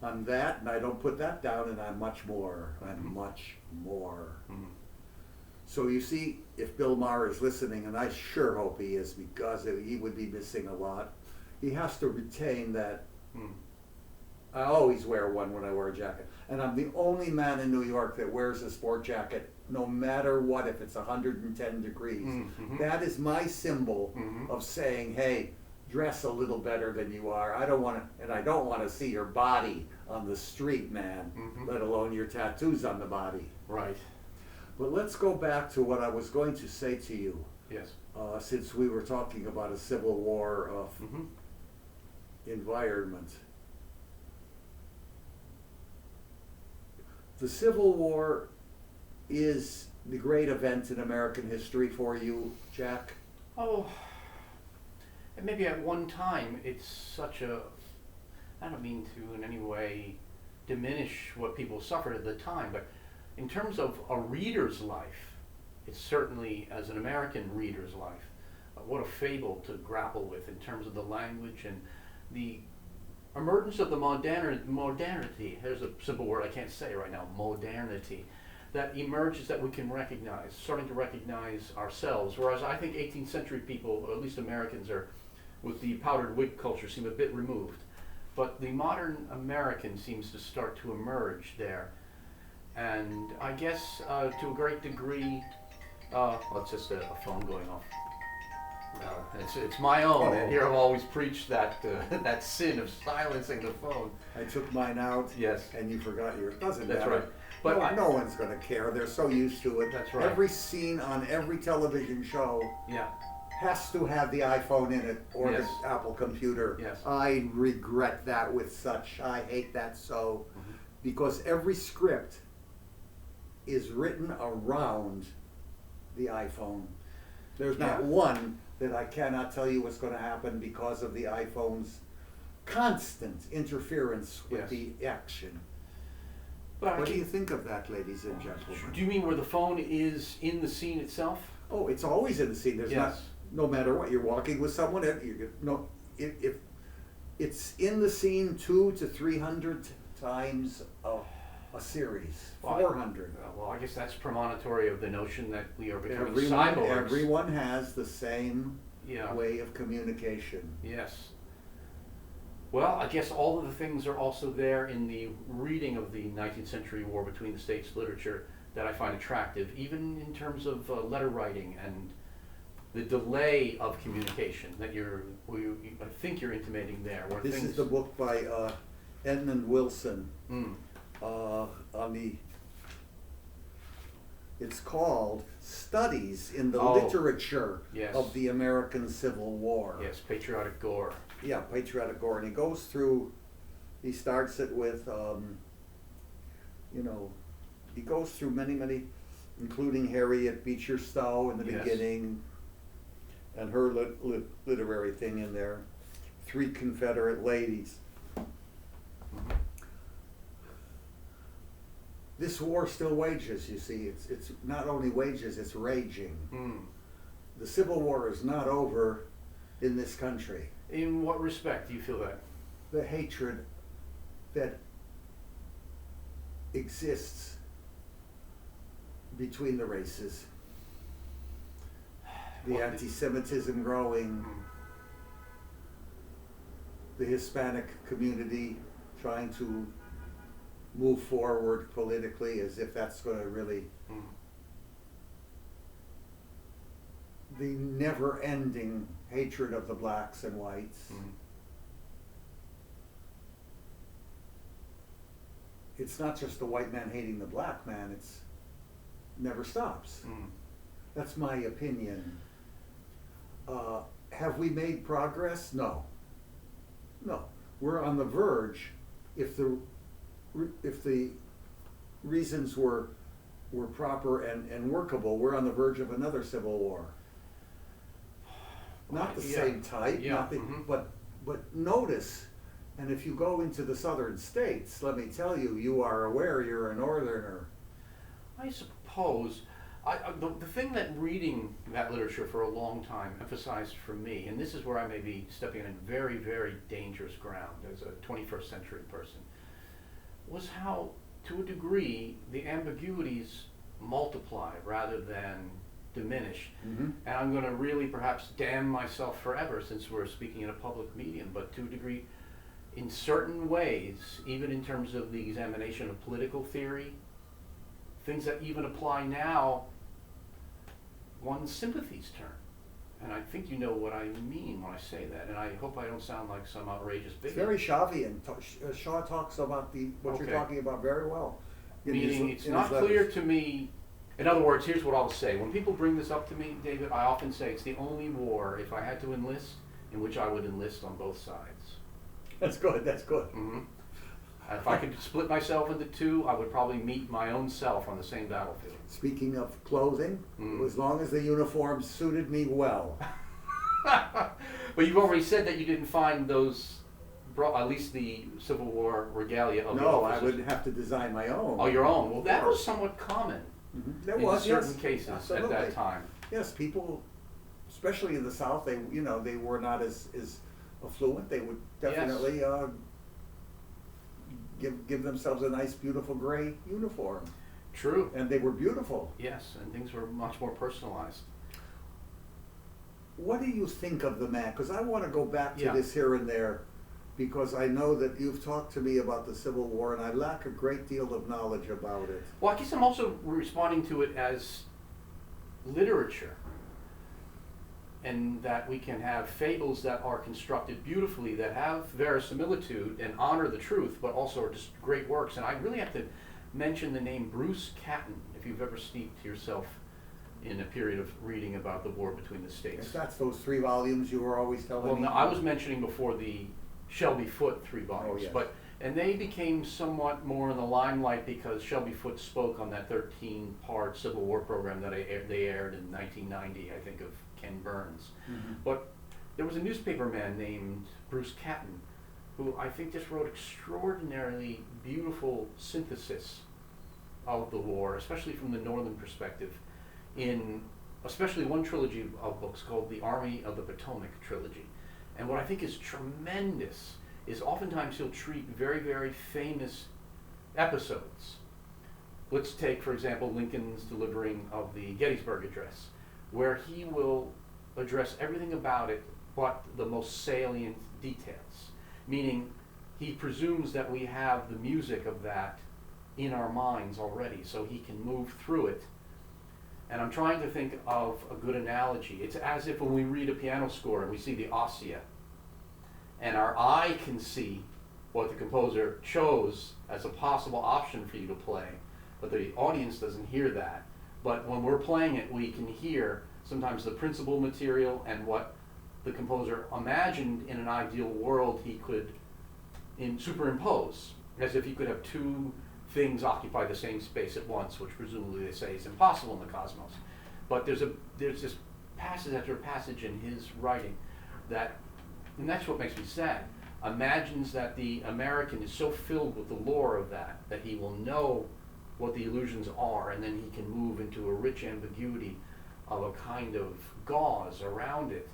I'm that, and I don't put that down, and I'm much more. I'm much more. So you see, if Bill Maher is listening, and I sure hope he is, because he would be missing a lot, he has to retain that. I always wear one when I wear a jacket. And I'm the only man in New York that wears a sport jacket, no matter what, if it's 110 degrees. That is my symbol of saying, hey, dress a little better than you are. I don't want to, and I don't want to see your body on the street, man, let alone your tattoos on the body. Right. But let's go back to what I was going to say to you. Yes. Since we were talking about a Civil War environment. The Civil War is the great event in American history for you, Jack? Oh, and maybe at one time it's such a, I don't mean to in any way diminish what people suffered at the time, but in terms of a reader's life, it's certainly, as an American reader's life, what a fable to grapple with in terms of the language and the emergence of the modernity. There's a simple word I can't say right now, modernity, that emerges that we can recognize, starting to recognize ourselves. Whereas I think 18th century people, or at least Americans, are, with the powdered wig culture, seem a bit removed. But the modern American seems to start to emerge there. And I guess to a great degree, it's just a phone going off. It's my own, and here I've always preached that that sin of silencing the phone. I took mine out. Yes. And you forgot yours. Doesn't That's matter. right. But no one's going to care. They're so used to it. That's right. Every scene on every television show yeah, has to have the iPhone in it or Yes. the Apple computer. Yes. I regret that with such. I hate that so. Because every script is written around the iPhone. There's not one that I cannot tell you what's going to happen because of the iPhone's constant interference with Yes. the action. But What do you think of that, ladies and gentlemen? do you mean where the phone is in the scene itself? Oh, it's always in the scene. There's Yes. no matter what, you're walking with someone, if it's in the scene 200 to 300 times a series, Well, 400. Well, I guess that's premonitory of the notion that we are becoming Everyone, cyborgs. everyone has the same Yeah. way of communication. Yes. Well, I guess all of the things are also there in the reading of the 19th century war between the states literature that I find attractive, even in terms of letter writing and the delay of communication that I think you're intimating there. Where This things, is the book by Edmund Wilson. Mm, It's called Studies in the Oh, Literature yes. of the American Civil War. yes, patriotic gore. Yeah, patriotic gore, and he starts it with, he goes through many, including Harriet Beecher Stowe in the Yes. beginning, and her literary thing in there, 3 Confederate ladies. Mhm. This war still wages, you see. It's not only wages, it's raging. Mm. The Civil War is not over in this country. In what respect do you feel that? The hatred that exists between the races, the Well, anti-Semitism growing, Mm. the Hispanic community trying to move forward politically as if that's going to really, Mm. the never-ending hatred of the blacks and whites. Mm. It's not just the white man hating the black man, it's never stops. Mm. That's my opinion. Have we made progress? No. We're on the verge. If the reasons were proper and workable, we're on the verge of another civil war. Not the Yeah. same type, Yeah. Mhm. but notice. And if you go into the southern states, let me tell you, you are aware you're a northerner. I suppose the thing that reading that literature for a long time emphasized for me, and this is where I may be stepping on very, very dangerous ground as a 21st century person, was how, to a degree, the ambiguities multiply rather than diminish. Mm-hmm. And I'm going to really perhaps damn myself forever since we're speaking in a public medium, but to a degree, in certain ways, even in terms of the examination of political theory, things that even apply now, one's sympathies turn. And I think you know what I mean when I say that, and I hope I don't sound like some outrageous It's bigot. very Shavian. Shaw talks about what you're Okay. talking about very well. Meaning it's in not his clear letters. to me. In other words, here's what I'll say. When people bring this up to me, David, I often say it's the only war, if I had to enlist, in which I would enlist on both sides. That's good. Mm-hmm. If I could split myself into two, I would probably meet my own self on the same battlefield. Speaking of clothing, as long as the uniform suited me well. But you've already said that you didn't find those, at least the Civil War regalia of the No, I officers. would have to design my own. Oh, your own. Well, that Of was course. somewhat common Mhm. There in was, certain yes, cases absolutely. at that time. Yes, people, especially in the South, they were not as affluent. They would definitely give themselves a nice, beautiful gray uniform, True. and they were beautiful. Yes, and things were much more personalized. What do you think of the man? Because I want to go back to Yeah. this here and there, because I know that you've talked to me about the Civil War, and I lack a great deal of knowledge about it. Well, I guess I'm also responding to it as literature, and that we can have fables that are constructed beautifully, that have verisimilitude and honor the truth, but also are just great works. And I really have to mention the name Bruce Catton, if you've ever steeped yourself in a period of reading about the war between the states. If that's those 3 volumes you were always telling Well, me. no, I was mentioning before the Shelby Foote 3 volumes, yes. and they became somewhat more in the limelight because Shelby Foote spoke on that 13-part Civil War program that they aired in 1990, I think, of Ken Burns. Mhm. But there was a newspaper man named Bruce Catton who I think just wrote extraordinarily beautiful synthesis of the war, especially from the northern perspective, in especially one trilogy of books called the Army of the Potomac trilogy. And what I think is tremendous is oftentimes he'll treat very, very famous episodes. Let's take, for example, Lincoln's delivering of the Gettysburg Address, where he will address everything about it but the most salient details. Meaning, he presumes that we have the music of that in our minds already, so he can move through it. And I'm trying to think of a good analogy. It's as if when we read a piano score and we see the ossia, and our eye can see what the composer chose as a possible option for you to play, but the audience doesn't hear that. But when we're playing it, we can hear sometimes the principal material and what the composer imagined in an ideal world he could superimpose, as if he could have two things occupy the same space at once, which presumably they say is impossible in the cosmos. But there's this passage after passage in his writing that, and that's what makes me sad, imagines that the American is so filled with the lore of that he will know what the illusions are, and then he can move into a rich ambiguity of a kind of gauze around it.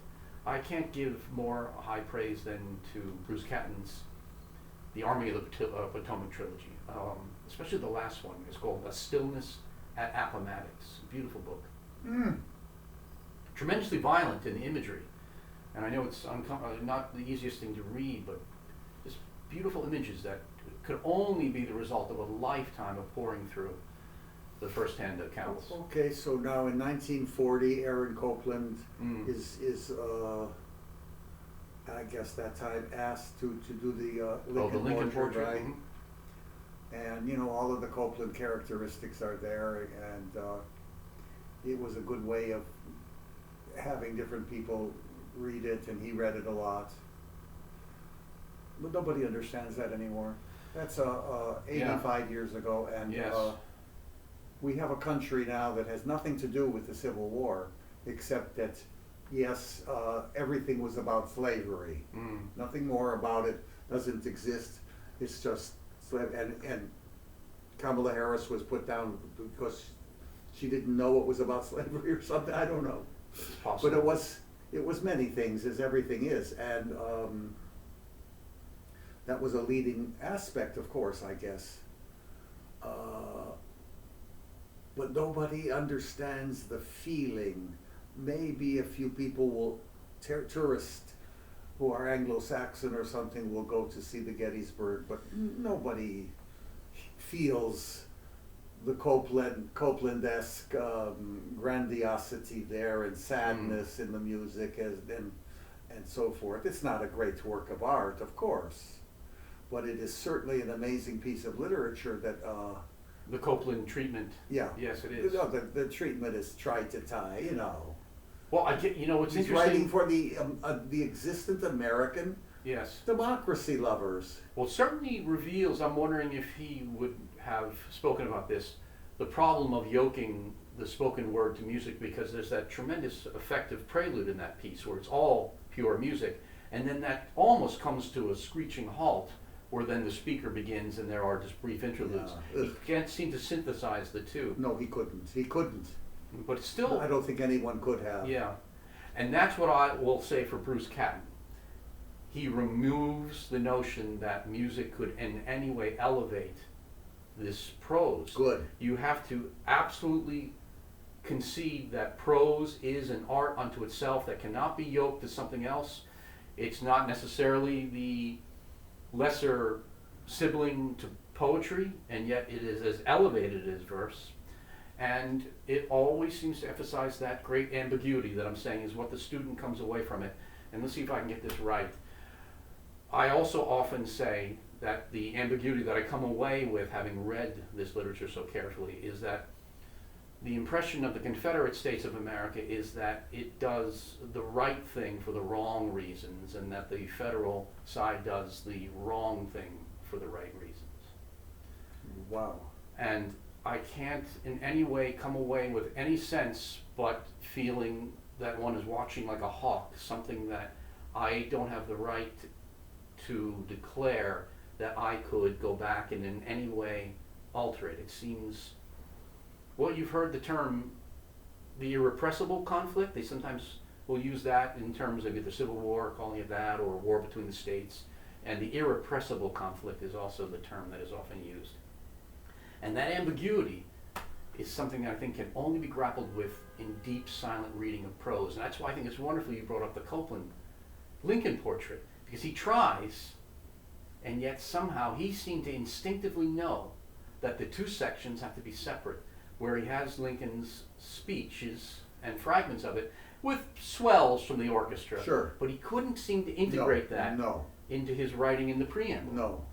I can't give more high praise than to Bruce Catton's The Army of the Potomac trilogy, especially the last one. It's called A Stillness at Appomattox. Beautiful book. Tremendously violent in the imagery. And I know it's not the easiest thing to read, but just beautiful images that could only be the result of a lifetime of pouring through the first-hand accounts. Okay, so now in 1940, Aaron Copland is I guess that time asked to do the Lincoln portrait, right? And you know, all of the Copland characteristics are there, and it was a good way of having different people read it, and he read it a lot. But nobody understands that anymore. That's 85 years ago, and yes. We have a country now that has nothing to do with the Civil War, except that, yes, everything was about slavery. Nothing more about it doesn't exist. It's just slave. And Kamala Harris was put down because she didn't know it was about slavery or something. I don't know. But it was many things, as everything is, and that was a leading aspect, of course, I guess. But nobody understands the feeling. Maybe a few people will, tourists who are Anglo-Saxon or something, will go to see the Gettysburg, but nobody feels the Copland-esque grandiosity there, and sadness in the music and so forth. It's not a great work of art, of course, but it is certainly an amazing piece of literature that the Copland treatment. Yeah. Yes, it is. No, the treatment is tried to tie, you know. Well, I get, you know, what's He's interesting. writing for the existent American Yes. democracy lovers. Well, it certainly reveals, I'm wondering if he would have spoken about this, the problem of yoking the spoken word to music, because there's that tremendous effective prelude in that piece where it's all pure music, and then that almost comes to a screeching halt, where then the speaker begins and there are just brief interludes. Yeah. He can't seem to synthesize the two. No, he couldn't. He couldn't. But it's still... I don't think anyone could have. Yeah. And that's what I will say for Bruce Catton. He removes the notion that music could in any way elevate this prose. Good. You have to absolutely concede that prose is an art unto itself that cannot be yoked to something else. It's not necessarily the lesser sibling to poetry, and yet it is as elevated as verse. And it always seems to emphasize that great ambiguity that I'm saying is what the student comes away from it. And let's see if I can get this right. I also often say that the ambiguity that I come away with, having read this literature so carefully, is that the impression of the Confederate States of America is that it does the right thing for the wrong reasons, and that the federal side does the wrong thing for the right reasons. Wow. And I can't in any way come away with any sense but feeling that one is watching like a hawk, something that I don't have the right to declare that I could go back and in any way alter it. It seems, well, you've heard the term the irrepressible conflict. They sometimes will use that in terms of either civil war, calling it that, or war between the states. And the irrepressible conflict is also the term that is often used. And that ambiguity is something that I think can only be grappled with in deep, silent reading of prose. And that's why I think it's wonderful you brought up the Copeland Lincoln portrait, because he tries, and yet somehow he seemed to instinctively know that the two sections have to be separate, where he has Lincoln's speeches and fragments of it with swells from the orchestra. Sure. But he couldn't seem to integrate that No. into his writing in the preamble. No.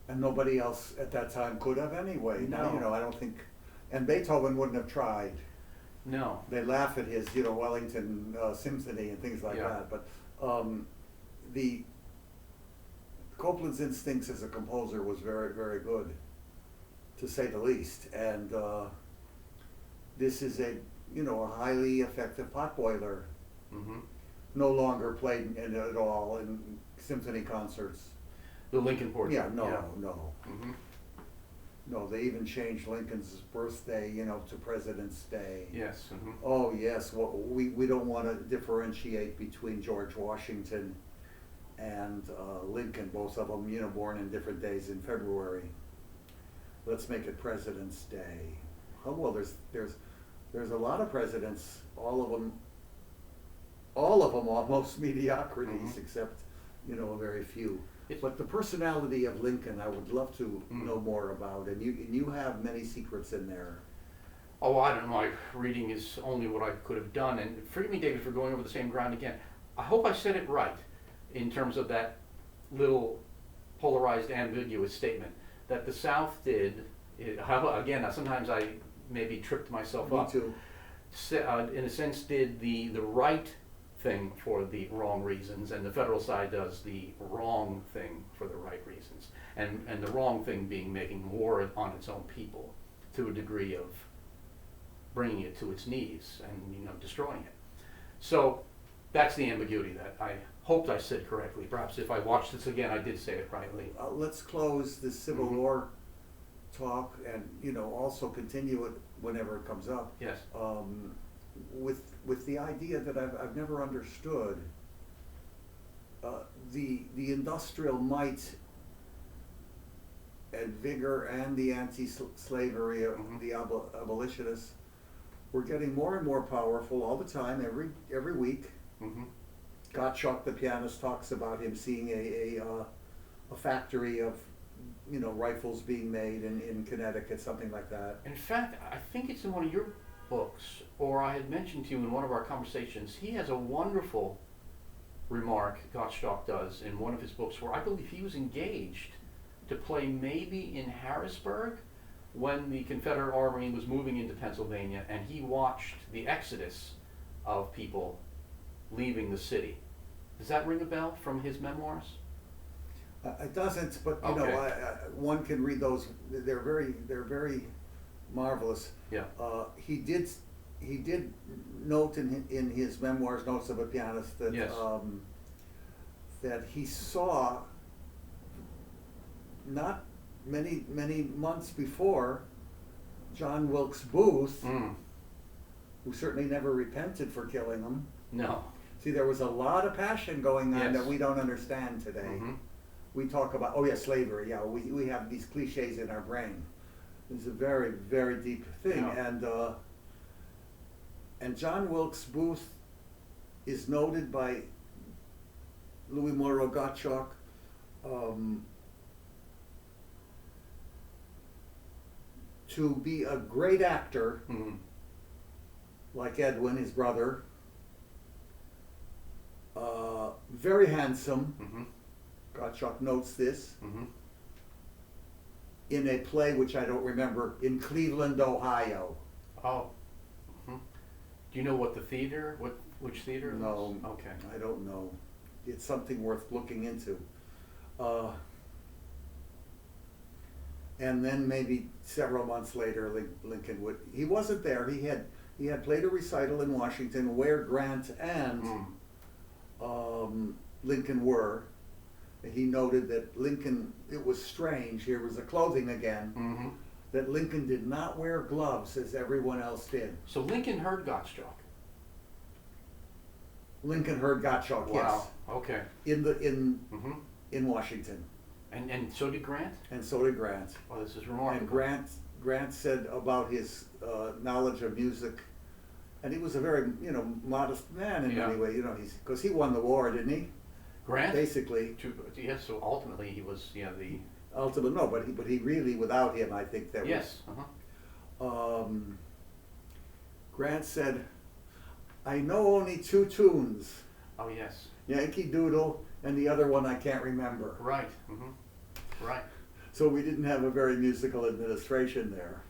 And nobody else at that time could have anyway. No. Now, I don't think, and Beethoven wouldn't have tried. No. They laugh at his, Wellington Symphony and things like Yeah. that. But the Copeland's instincts as a composer was very, very good, to say the least. And this is a highly effective potboiler. Mm-hmm. No longer played in at all in symphony concerts. The Lincoln portrait. Yeah, no. Mm-hmm. No, they even changed Lincoln's birthday, to President's Day. Yes. Mm-hmm. Oh, yes. Well, we don't want to differentiate between George Washington and Lincoln, both of them, born in different days in February. Let's make it President's Day. Oh well, there's a lot of presidents, all of them almost mediocrities, Mhm. except a very few. But the personality of Lincoln, I would love to know more about, and you have many secrets in there. Oh, I don't know. My reading is only what I could have done. And forgive me, David, for going over the same ground again. I hope I said it right in terms of that little polarized, ambiguous statement that the South did. Again, sometimes I maybe tripped myself Me up. too. In a sense, did the right thing for the wrong reasons, and the federal side does the wrong thing for the right reasons. And the wrong thing being making war on its own people to a degree of bringing it to its knees and destroying it. So that's the ambiguity that I hoped I said correctly. Perhaps if I watched this again, I did say it rightly. Let's close the Civil Mhm. War talk, and also continue it whenever it comes up. Yes. With the idea that I've never understood the industrial might and vigor and the anti-slavery of Mhm. the abolitionists were getting more and more powerful all the time, every week. Mm-hmm. Gottschalk, the pianist, talks about him seeing a factory of rifles being made in Connecticut, something like that. In fact, I think it's in one of your books, or I had mentioned to you in one of our conversations, he has a wonderful remark, Gottschalk does, in one of his books, where I believe he was engaged to play maybe in Harrisburg when the Confederate Army was moving into Pennsylvania, and he watched the exodus of people leaving the city. Does that ring a bell from his memoirs? It doesn't, but Okay. one can read those. They're very marvelous. Yeah. He did note in his memoirs, Notes of a Pianist, that Yes. that he saw not many months before John Wilkes Booth, who certainly never repented for killing him. No. See, there was a lot of passion going on Yes. that we don't understand today. Mm-hmm. We talk about, slavery, we have these cliches in our brain. It's a very, very deep thing. Yeah. And John Wilkes Booth is noted by Louis Monroe Gottschalk to be a great actor, Mm-hmm. like Edwin, his brother. Very handsome. Mm-hmm. Gottschalk notes this. Mm-hmm. In a play which I don't remember, in Cleveland, Ohio. Oh. Mm-hmm. Do you know what the theater, which theater? it No. was? Okay. I don't know. It's something worth looking into. And then maybe several months later, Lincoln would. He wasn't there. He had played a recital in Washington where Grant and Lincoln were, he noted that Lincoln, it was strange, here was the clothing again, Mm-hmm. that Lincoln did not wear gloves as everyone else did. So Lincoln heard Gottschalk. Lincoln heard Gottschalk, Wow. yes, Okay. in Mm-hmm. Washington, And so did Grant. and so did Grant. Oh, this is And remarkable. Grant said about his knowledge of music, and he was a very, modest man in Yeah. many ways, because he won the war, didn't he? Grant. Basically, Yes. So ultimately, he was the. ultimately, no, but he really, without him, I think that Yes. Uh-huh. Grant said, I know only two tunes, Oh yes. Yankee Doodle and the other one I can't remember. Right. Mm-hmm. Right. So we didn't have a very musical administration there.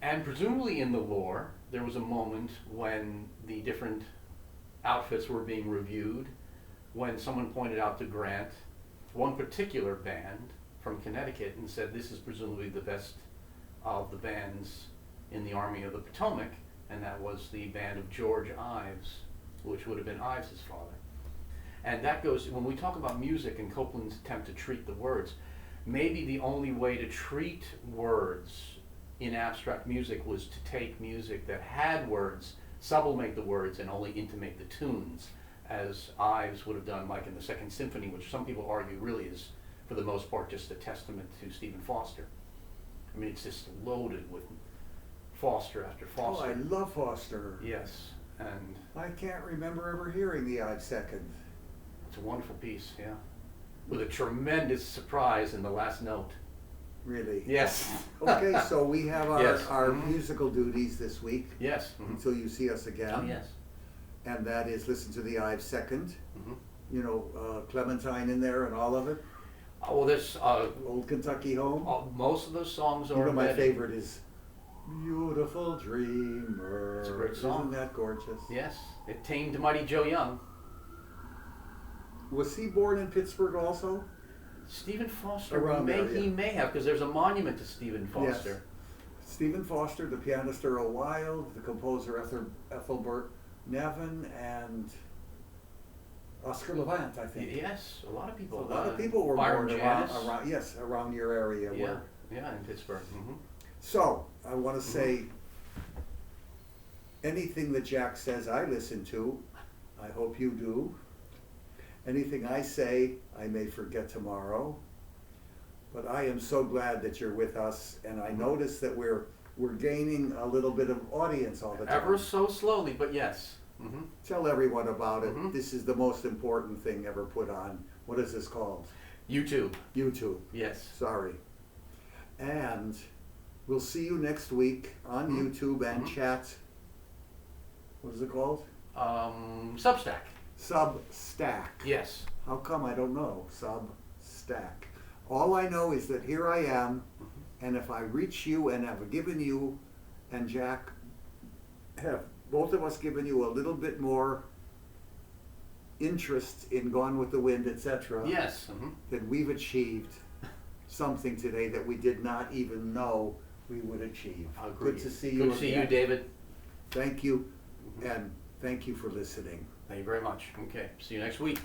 And presumably in the lore, there was a moment when the different outfits were being reviewed, when someone pointed out to Grant one particular band from Connecticut and said, this is presumably the best of the bands in the Army of the Potomac, and that was the band of George Ives, which would have been Ives' father. And that goes, when we talk about music and Copeland's attempt to treat the words, maybe the only way to treat words in abstract music was to take music that had words, sublimate the words, and only intimate the tunes, as Ives would have done, like in the Second Symphony, which some people argue really is, for the most part, just a testament to Stephen Foster. I mean, it's just loaded with Foster after Oh, Foster. I love Foster. Yes, and I can't remember ever hearing the Ives Second. it's a wonderful piece, yeah. With a tremendous surprise in the last note. Really? Yes. Okay, so we have our, Yes. our Mhm. musical duties this week Yes. Mhm. until you see us again. Oh, yes. And that is listen to the Ives Second. Mhm. Clementine in there and all of it. Oh, well, there's Old Kentucky Home. most of those songs are My embedded. favorite is Beautiful Dreamer. It's a great song. Isn't that gorgeous? Yes, it tamed mighty Joe Young. Was he born in Pittsburgh also? Stephen Foster, Around there, he yeah. may have, because there's a monument to Stephen Foster. Yes. Stephen Foster, the pianist Earl Wild, the composer Ethelbert Nevin, and Oscar Levant, I think. Yes, a lot of people. A lot of people were Byron born Janis. around your area. Yeah, yeah, in Pittsburgh. Mm-hmm. So, I want to say, anything that Jack says I listen to, I hope you do. Anything I say, I may forget tomorrow. But I am so glad that you're with us, and I notice that we're gaining a little bit of audience all the time. Ever so slowly, but yes. Mm-hmm. Tell everyone about it. Mhm. This is the most important thing ever put on. What is this called? YouTube. YouTube. Yes. Sorry. And we'll see you next week on Mhm. YouTube and Mhm. chat. What is it called? Substack. Substack. Yes. How come I don't know? Substack. All I know is that here I am, and if I reach you and have given you and Jack have both of us given you a little bit more interest in Gone with the Wind, etc., Yes. Mm-hmm. then we've achieved something today that we did not even know we would achieve. Agreed. Good to see you Good to see you, again. David. Thank you, and thank you for listening. Thank you very much. Okay. See you next week.